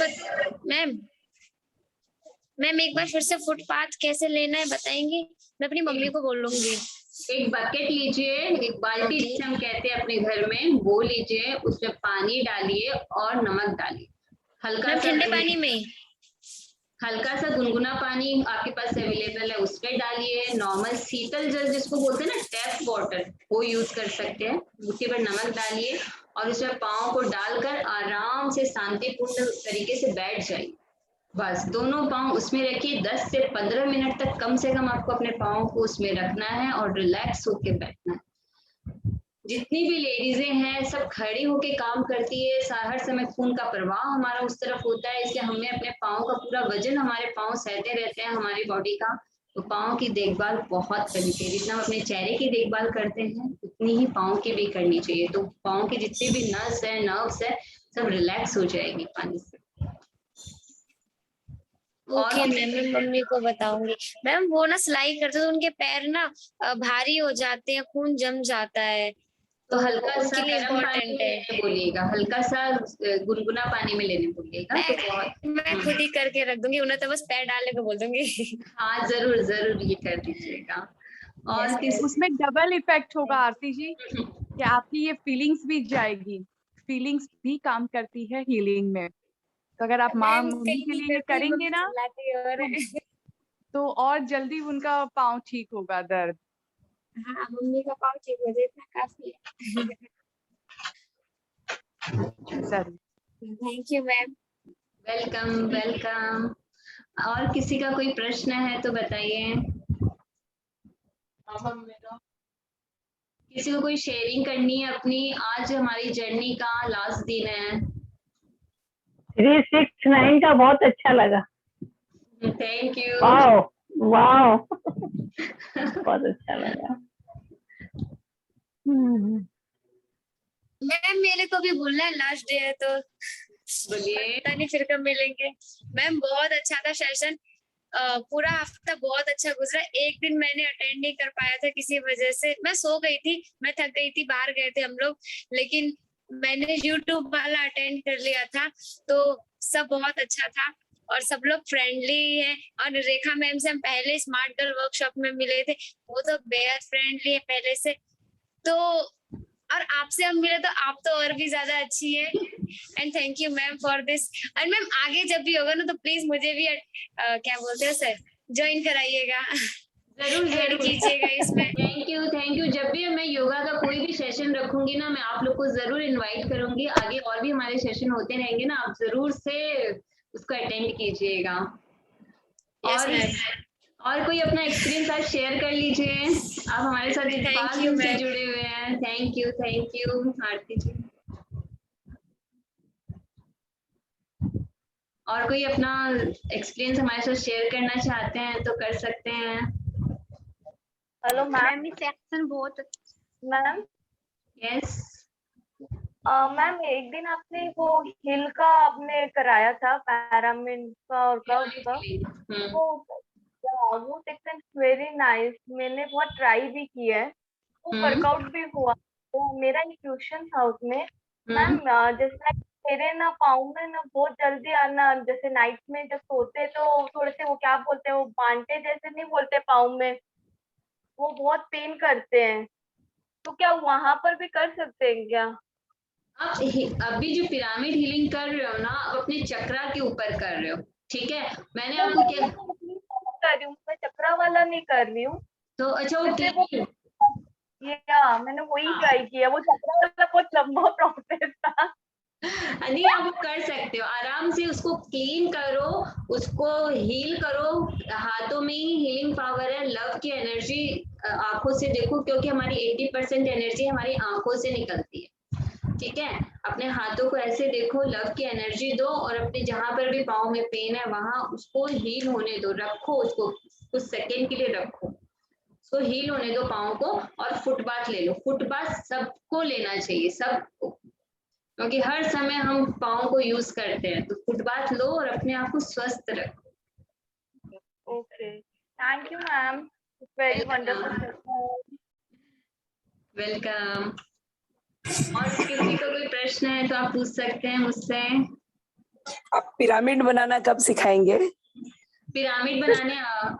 S3: मैम एक बार फिर से फुटपाथ कैसे लेना है बताएंगे? मैं अपनी मम्मी को बोल लूंगी।
S2: एक बकेट लीजिए, एक बाल्टी जिसे हम कहते हैं अपने घर में, वो लीजिए, उसमें पानी डालिए और नमक डालिए, हल्का सा
S3: ठंडे पानी में,
S2: हल्का सा गुनगुना पानी आपके पास अवेलेबल है उसमें डालिए। नॉर्मल शीतल जल जिसको बोलते हैं ना, टैप वाटर, वो यूज कर सकते हैं। उसके बाद नमक डालिए और उसमें पाँव को डालकर आराम से शांतिपूर्ण तरीके से बैठ जाइए। बस दोनों पाँव उसमें रखिए, 10 से 15 मिनट तक कम से कम आपको अपने पाँव को उसमें रखना है और रिलैक्स होके बैठना है। जितनी भी लेडीजें हैं सब खड़ी होके काम करती है, हर समय खून का प्रवाह हमारा उस तरफ होता है, इसलिए हमें अपने पाँव का पूरा वजन हमारे पाँव सहते रहते हैं हमारी बॉडी का। तो पाँव की देखभाल बहुत करनी चाहिए, जितना हम अपने चेहरे की देखभाल करते हैं उतनी ही पाँव की भी करनी चाहिए। तो पाँव की जितनी भी नस है, नर्व्स है, सब रिलैक्स हो जाएगी पानी से।
S3: ओके मैम, मैं मम्मी को बताऊंगी। मैम वो ना सिलाई करते तो उनके पैर ना भारी हो जाते हैं, खून जम जाता है,
S2: तो हल्का सा
S3: उनके लिए
S2: गर्म पानी
S3: important
S2: में
S3: है।
S2: लेने बोलिएगा, हल्का सा गुनगुना पानी में लेने बोलिएगा तो बहुत।
S3: मैं खुद ही करके रख दूंगी, उन्हें तो बस पैर डालने को बोल दूंगी।
S2: हाँ जरूर जरूर ये कर दीजिएगा। और
S3: Yes,
S2: किस
S1: उसमें डबल इफेक्ट होगा आरती जी, कि आपकी ये फीलिंग्स भी जाएगी, फीलिंग्स भी काम करती है हीलिंग में। तो अगर आप माँ
S3: मैम
S1: मम्मी
S3: कहीं
S1: के
S3: नहीं
S1: लिए ये
S3: करती,
S1: करेंगे
S3: मम्मी
S1: ना
S3: चिल्लाती है और
S1: तो और जल्दी उनका पाँव ठीक होगा, दर्द।
S3: हाँ मम्मी का पाँव ठीक हो जाता है, काफी है।
S1: जरूर।
S3: Thank you ma'am.
S2: Welcome welcome. और किसी का कोई प्रश्न है तो बताइए। किसी को कोई शेयरिंग करनी है अपनी? आज हमारी जर्नी का लास्ट दिन है।
S6: 369 का बहुत अच्छा लगा।
S2: Thank you.
S6: वाओ वाओ बहुत अच्छा लगा।
S3: मैम मेरे को भी बोलना है, लास्ट डे है तो
S2: बोलिए।
S3: पता नहीं फिर कब मिलेंगे। मैम बहुत अच्छा था सेशन, पूरा हफ्ता बहुत अच्छा गुजरा। एक दिन मैंने अटेंड नहीं कर पाया था किसी वजह से, मैं सो गई थी, मैं थक गई थी, बाहर गए थे हम लोग, लेकिन मैंने यूट्यूब वाला अटेंड कर लिया था तो सब बहुत अच्छा था और सब लोग फ्रेंडली है। और रेखा मैम से हम पहले स्मार्ट गर्ल वर्कशॉप में मिले थे, वो तो बेहद फ्रेंडली है पहले से। तो और आपसे हम मिले तो आप तो और भी ज्यादा अच्छी है। And thank you ma'am for this. And ma'am आगे जब भी होगा ना तो प्लीज मुझे भी क्या बोलते हैं सर, ज्वाइन कराइएगा,
S2: जरूर
S3: ऐड
S2: जरूर
S3: कीजिएगा इसमें।
S2: Thank you. जब भी मैं योगा का कोई भी सेशन रखूंगी ना, मैं आप लोग को जरूर इनवाइट करूंगी। आगे और भी हमारे सेशन होते रहेंगे ना, आप जरूर से उसको अटेंड कीजिएगा। और कोई अपना एक्सपीरियंस आज शेयर कर लीजिए। आप हमारे साथ इतफाक
S3: you,
S2: से
S3: ma'am.
S2: जुड़े हुए हैं। थैंक यू आरती जी। और कोई अपना एक्सपीरियंस हमारे साथ शेयर करना चाहते हैं तो कर सकते हैं।
S4: Hello ma'am.
S5: मैम ये सेक्शन बहुत
S4: मैम
S2: यस
S4: मैम एक दिन आपने वो हिल का आपने कराया था, पैरामिन का और का उसका वो सेक्शन वेरी नाइस, मैंने बहुत ट्राई भी किया है, वो वर्कआउट भी हुआ। तो मेरा एक क्वेश्चन था उसमें मैम, जैसे मेरे ना पाँव में ना बहुत जल्दी आना, जैसे नाइट में जब सोते तो थोड़े से वो क्या बोलते हैं, वो बांटे जैसे नहीं बोलते पाँव में, वो बहुत पेन करते हैं, तो क्या वहां पर भी कर सकते हैं क्या?
S2: आप अभी जो पिरामिड हीलिंग कर रहे हो ना, आप अपने चक्रा के ऊपर कर रहे हो, ठीक है। मैंने आपको क्या
S4: कर रही हूँ, मैं चक्रा वाला नहीं कर रही हूँ।
S2: तो अच्छा
S4: मैंने वही ट्राई किया, वो चक्रा वाला बहुत लंबा प्रोसेस था।
S2: नहीं आप कर सकते हो, आराम से उसको क्लीन करो, उसको हील करो। हाथों में ही हीलिंग पावर है, लव की एनर्जी आंखों से देखो, क्योंकि हमारी 80% एनर्जी हमारी आंखों से निकलती है, ठीक है। अपने हाथों को ऐसे देखो, लव की एनर्जी दो और अपने जहां पर भी पाँव में पेन है वहां उसको हील होने दो, रखो उसको कुछ सेकेंड के लिए रखो, उसको हील होने दो पाँव को। और फुटबाथ ले लो, फुटबाथ सबको लेना चाहिए, सबको, क्योंकि हर समय हम पाँव को यूज करते हैं। तो फुटबाथ लो और अपने आप को स्वस्थ रखो।
S4: Okay thank you ma'am, very wonderful.
S2: Welcome. और किसी को कोई प्रश्न है तो आप पूछ सकते हैं मुझसे।
S7: आप पिरामिड बनाना कब सिखाएंगे?
S2: पिरामिड बनाने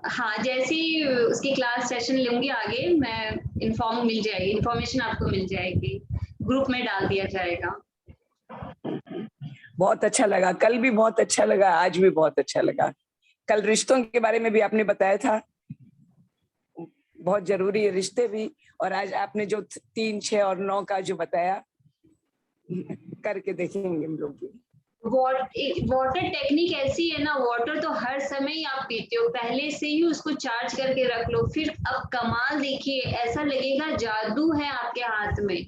S2: हाँ, जैसी उसकी क्लास सेशन लूंगी आगे, मैं इन्फॉर्मेशन आपको मिल जाएगी, ग्रुप में डाल दिया जाएगा।
S7: बहुत अच्छा लगा, कल भी बहुत अच्छा लगा, आज भी बहुत अच्छा लगा। कल रिश्तों के बारे में भी आपने बताया था, बहुत जरूरी है रिश्ते भी, और आज आपने जो 3, 6 और 9 का जो बताया, करके देखेंगे हम लोग भी।
S2: वाटर टेक्निक ऐसी है ना, वाटर तो हर समय ही आप पीते हो, पहले से ही उसको चार्ज करके रख लो। फिर अब कमाल देखिए, ऐसा लगेगा जादू है आपके हाथ में,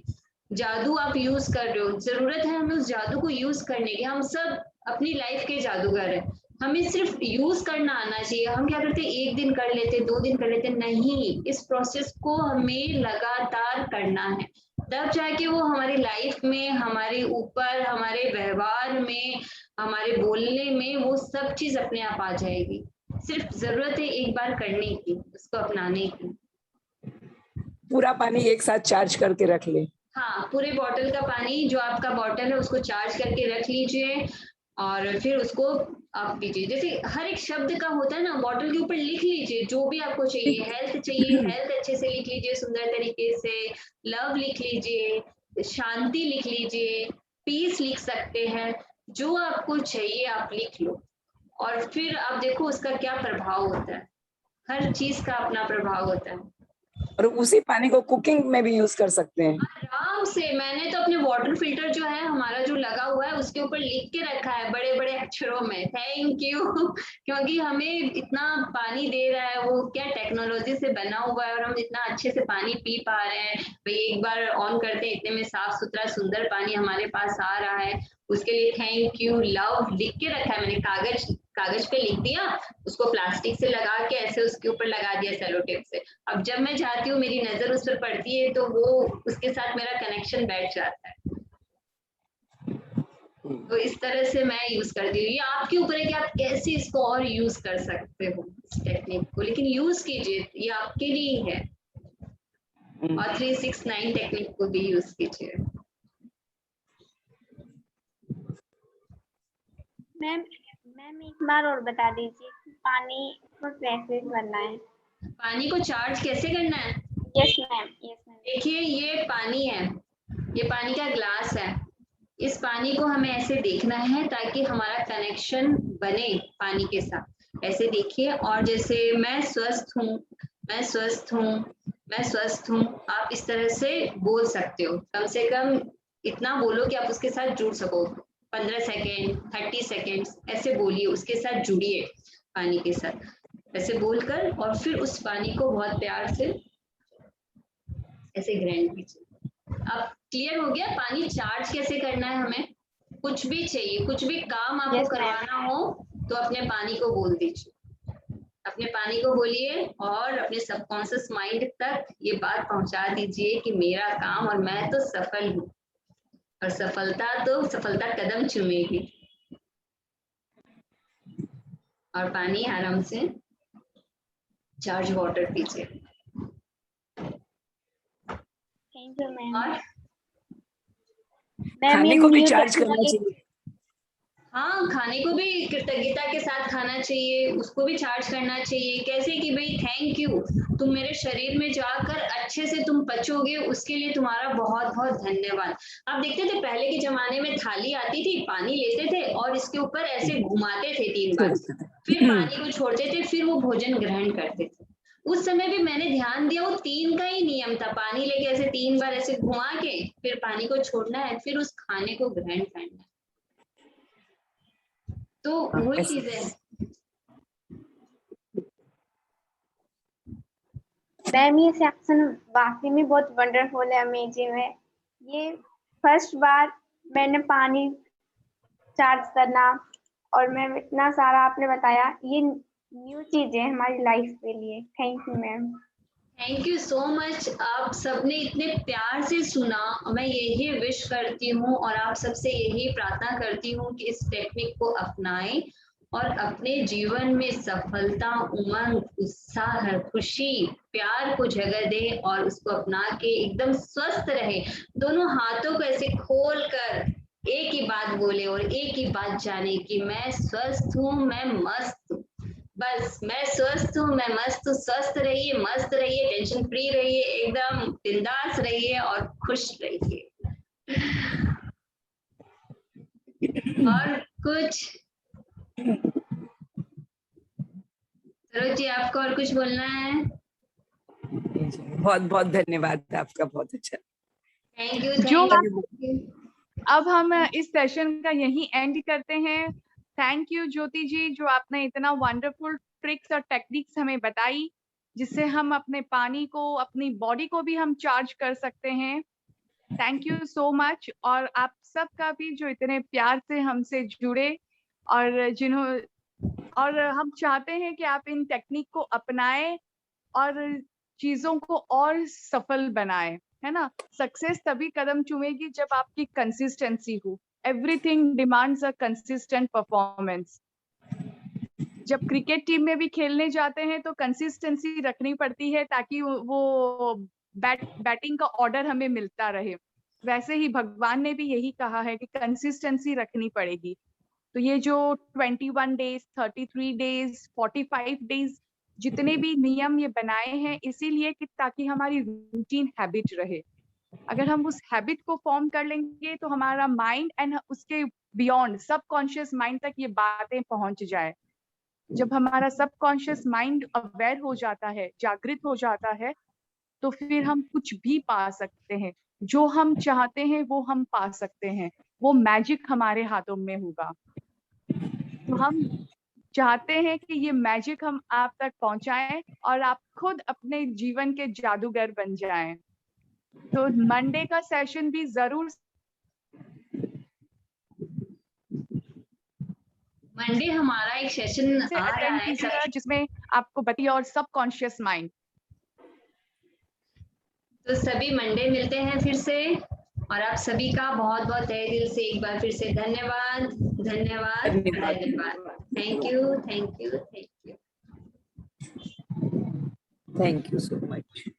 S2: जादू आप यूज कर रहे हो। जरूरत है हमें उस जादू को यूज करने की, हम सब अपनी लाइफ के जादूगर हैं, हमें सिर्फ यूज करना आना चाहिए। हम क्या करते हैं, 1 दिन कर लेते, 2 दिन कर लेते, नहीं, इस प्रोसेस को हमें लगातार करना है, तब जाके वो हमारी लाइफ में, हमारे ऊपर, हमारे व्यवहार में, हमारे बोलने में, वो सब चीज अपने आप आ जाएगी। सिर्फ जरूरत है एक बार करने की, उसको अपनाने की।
S7: पूरा पानी एक साथ चार्ज करके रख ले।
S2: हाँ, पूरे बॉटल का पानी जो आपका बॉटल है उसको चार्ज करके रख लीजिए और फिर उसको आप पीजिए। जैसे हर एक शब्द का होता है ना, बॉटल के ऊपर लिख लीजिए जो भी आपको चाहिए। हेल्थ चाहिए, हेल्थ अच्छे से लिख लीजिए सुंदर तरीके से। लव लिख लीजिए, शांति लिख लीजिए, पीस लिख सकते हैं। जो आपको चाहिए आप लिख लो और फिर आप देखो उसका क्या प्रभाव होता है। हर चीज का अपना प्रभाव होता है।
S7: और उसी पानी को कुकिंग में भी यूज कर सकते हैं।
S2: आराम से। मैंने तो अपने वाटर फिल्टर जो है हमारा जो लगा हुआ है उसके ऊपर लिख के रखा है बड़े बड़े अक्षरों में, थैंक यू। क्योंकि हमें इतना पानी दे रहा है वो, क्या टेक्नोलॉजी से बना हुआ है और हम इतना अच्छे से पानी पी पा रहे हैं। भाई एक बार ऑन करते हैं, इतने में साफ सुथरा सुंदर पानी हमारे पास आ रहा है। उसके लिए थैंक यू, लव लिख के रखा है मैंने। कागज पे लिख दिया, उसको प्लास्टिक से लगा के ऐसे उसके ऊपर लगा दिया सेलो टेप से। अब जब मैं जाती हूँ मेरी नजर उस पर पड़ती है तो वो उसके साथ मेरा कनेक्शन बैठ जाता है। तो इस तरह से मैं यूज करती हूँ। ये आपके ऊपर है कि आप कैसे इसको और यूज कर सकते हो इस टेक्निक को, लेकिन यूज कीजिए, ये आपके लिए ही है। और 369 टेक्निक को भी यूज कीजिए।
S5: मैम एक बार और बता दीजिए कि पानी को कैसे करना है।
S2: पानी को चार्ज कैसे करना है?
S5: Yes ma'am, yes ma'am.
S2: देखिए ये पानी है, ये पानी का ग्लास है। इस पानी को हमें ऐसे देखना है ताकि हमारा कनेक्शन बने पानी के साथ। ऐसे देखिए, और जैसे मैं स्वस्थ हूँ, मैं स्वस्थ हूँ, मैं स्वस्थ हूँ, आप इस तरह से बोल सकते हो। कम से कम इतना बोलो कि आप उसके साथ जुड़ सको। 15 सेकेंड, 30 सेकेंड्स ऐसे बोलिए, उसके साथ जुड़िए पानी के साथ ऐसे बोलकर, और फिर उस पानी को बहुत प्यार से ऐसे ग्राइंड कीजिए। अब क्लियर हो गया पानी चार्ज कैसे करना है हमें? कुछ भी चाहिए, कुछ भी काम आपको
S5: Yes, ma'am.
S2: करवाना हो तो अपने पानी को बोल दीजिए, अपने पानी को बोलिए और अपने सबकॉन्शियस माइंड तक ये बात पहुंचा दीजिए कि मेरा काम और मैं तो सफल हूँ, और सफलता कदम चूमेगी। और पानी आराम से चार्ज वाटर पीजिए।
S5: Thank you ma'am.
S2: और
S7: खाने को भी चार्ज करना चाहिए।
S2: हाँ, खाने को भी कृतज्ञता के साथ खाना चाहिए, उसको भी चार्ज करना चाहिए। कैसे कि भाई थैंक यू, तुम मेरे शरीर में जाकर अच्छे से तुम पचोगे, उसके लिए तुम्हारा बहुत बहुत धन्यवाद। आप देखते थे पहले के जमाने में थाली आती थी, पानी लेते थे और इसके ऊपर ऐसे घुमाते थे 3 बार, फिर पानी को छोड़ते थे, फिर वो भोजन ग्रहण करते थे। उस समय भी मैंने ध्यान दिया वो 3 का ही नियम था। पानी लेके ऐसे 3 बार ऐसे घुमा के फिर पानी को छोड़ना है, फिर उस खाने को ग्रहण करना है। तो वही चीज है।
S5: मैम ये सेक्शन वाकई में बहुत वंडरफुल है, अमेजिंग है। ये फर्स्ट बार मैंने पानी चार्ज करना, और मैम इतना सारा आपने बताया, ये न्यू चीजें हैं हमारी लाइफ के लिए। Thank you ma'am.
S2: Thank you so much. आप सबने इतने प्यार से सुना। मैं यही विश करती हूँ और आप सबसे यही प्रार्थना करती हूँ कि इस टेक्निक को अपनाएं और अपने जीवन में सफलता, उमंग, उत्साह, खुशी, प्यार को जगह दे और उसको अपना के एकदम स्वस्थ रहे। दोनों हाथों को ऐसे खोल कर एक ही बात बोले और एक ही बात जाने कि मैं स्वस्थ हूँ, मैं मस्त हूँ। बस मैं स्वस्थ हूँ, मैं मस्त हूँ। स्वस्थ रहिए, मस्त रहिए, टेंशन फ्री रहिए, एकदम बिंदास रहिए और खुश रहिए। और कुछ सरोज जी, आपको और कुछ बोलना है?
S7: बहुत बहुत धन्यवाद आपका, बहुत अच्छा।
S2: Thank you.
S1: जो
S2: थैंक यू।
S1: अब हम इस सेशन का यही एंड करते हैं। थैंक यू ज्योति जी, जो आपने इतना वंडरफुल ट्रिक्स और टेक्निक्स हमें बताई, जिससे हम अपने पानी को, अपनी बॉडी को भी हम चार्ज कर सकते हैं। Thank you so much. और आप सबका भी जो इतने प्यार से हमसे जुड़े, और और हम चाहते हैं कि आप इन टेक्निक को अपनाएं और चीजों को और सफल बनाएं, है ना। सक्सेस तभी कदम चूमेगी जब आपकी कंसिस्टेंसी हो। Everything demands a consistent performance. जब क्रिकेट टीम में भी खेलने जाते हैं तो कंसिस्टेंसी रखनी पड़ती है ताकि वो बैटिंग का ऑर्डर हमें मिलता रहे। वैसे ही भगवान ने भी यही कहा है कि कंसिस्टेंसी रखनी पड़ेगी। तो ये जो 21 डेज, 33 डेज, 45 डेज जितने भी नियम ये बनाए हैं इसीलिए कि ताकि हमारी रूटीन हैबिट रहे। अगर हम उस हैबिट को फॉर्म कर लेंगे तो हमारा माइंड एंड उसके बियॉन्ड सबकॉन्शियस माइंड तक ये बातें पहुंच जाए। जब हमारा सबकॉन्शियस माइंड अवेयर हो जाता है, जागृत हो जाता है, तो फिर हम कुछ भी पा सकते हैं। जो हम चाहते हैं वो हम पा सकते हैं। वो मैजिक हमारे हाथों में होगा। तो हम चाहते हैं कि ये मैजिक हम आप तक पहुंचाएं और आप खुद अपने जीवन के जादूगर बन जाएं। तो मंडे का सेशन भी जरूर,
S2: मंडे हमारा एक सेशन
S1: से
S2: आ रहा
S1: अटेंड
S2: है
S1: कीजिएगा जिसमें आपको बताइए और सबकॉन्शियस माइंड।
S2: तो सभी मंडे मिलते हैं फिर से, और आप सभी का बहुत बहुत तहे दिल से एक बार फिर से धन्यवाद धन्यवाद
S7: धन्यवाद।
S2: धन्यवाद। Thank you thank you thank you.
S7: Thank you so much.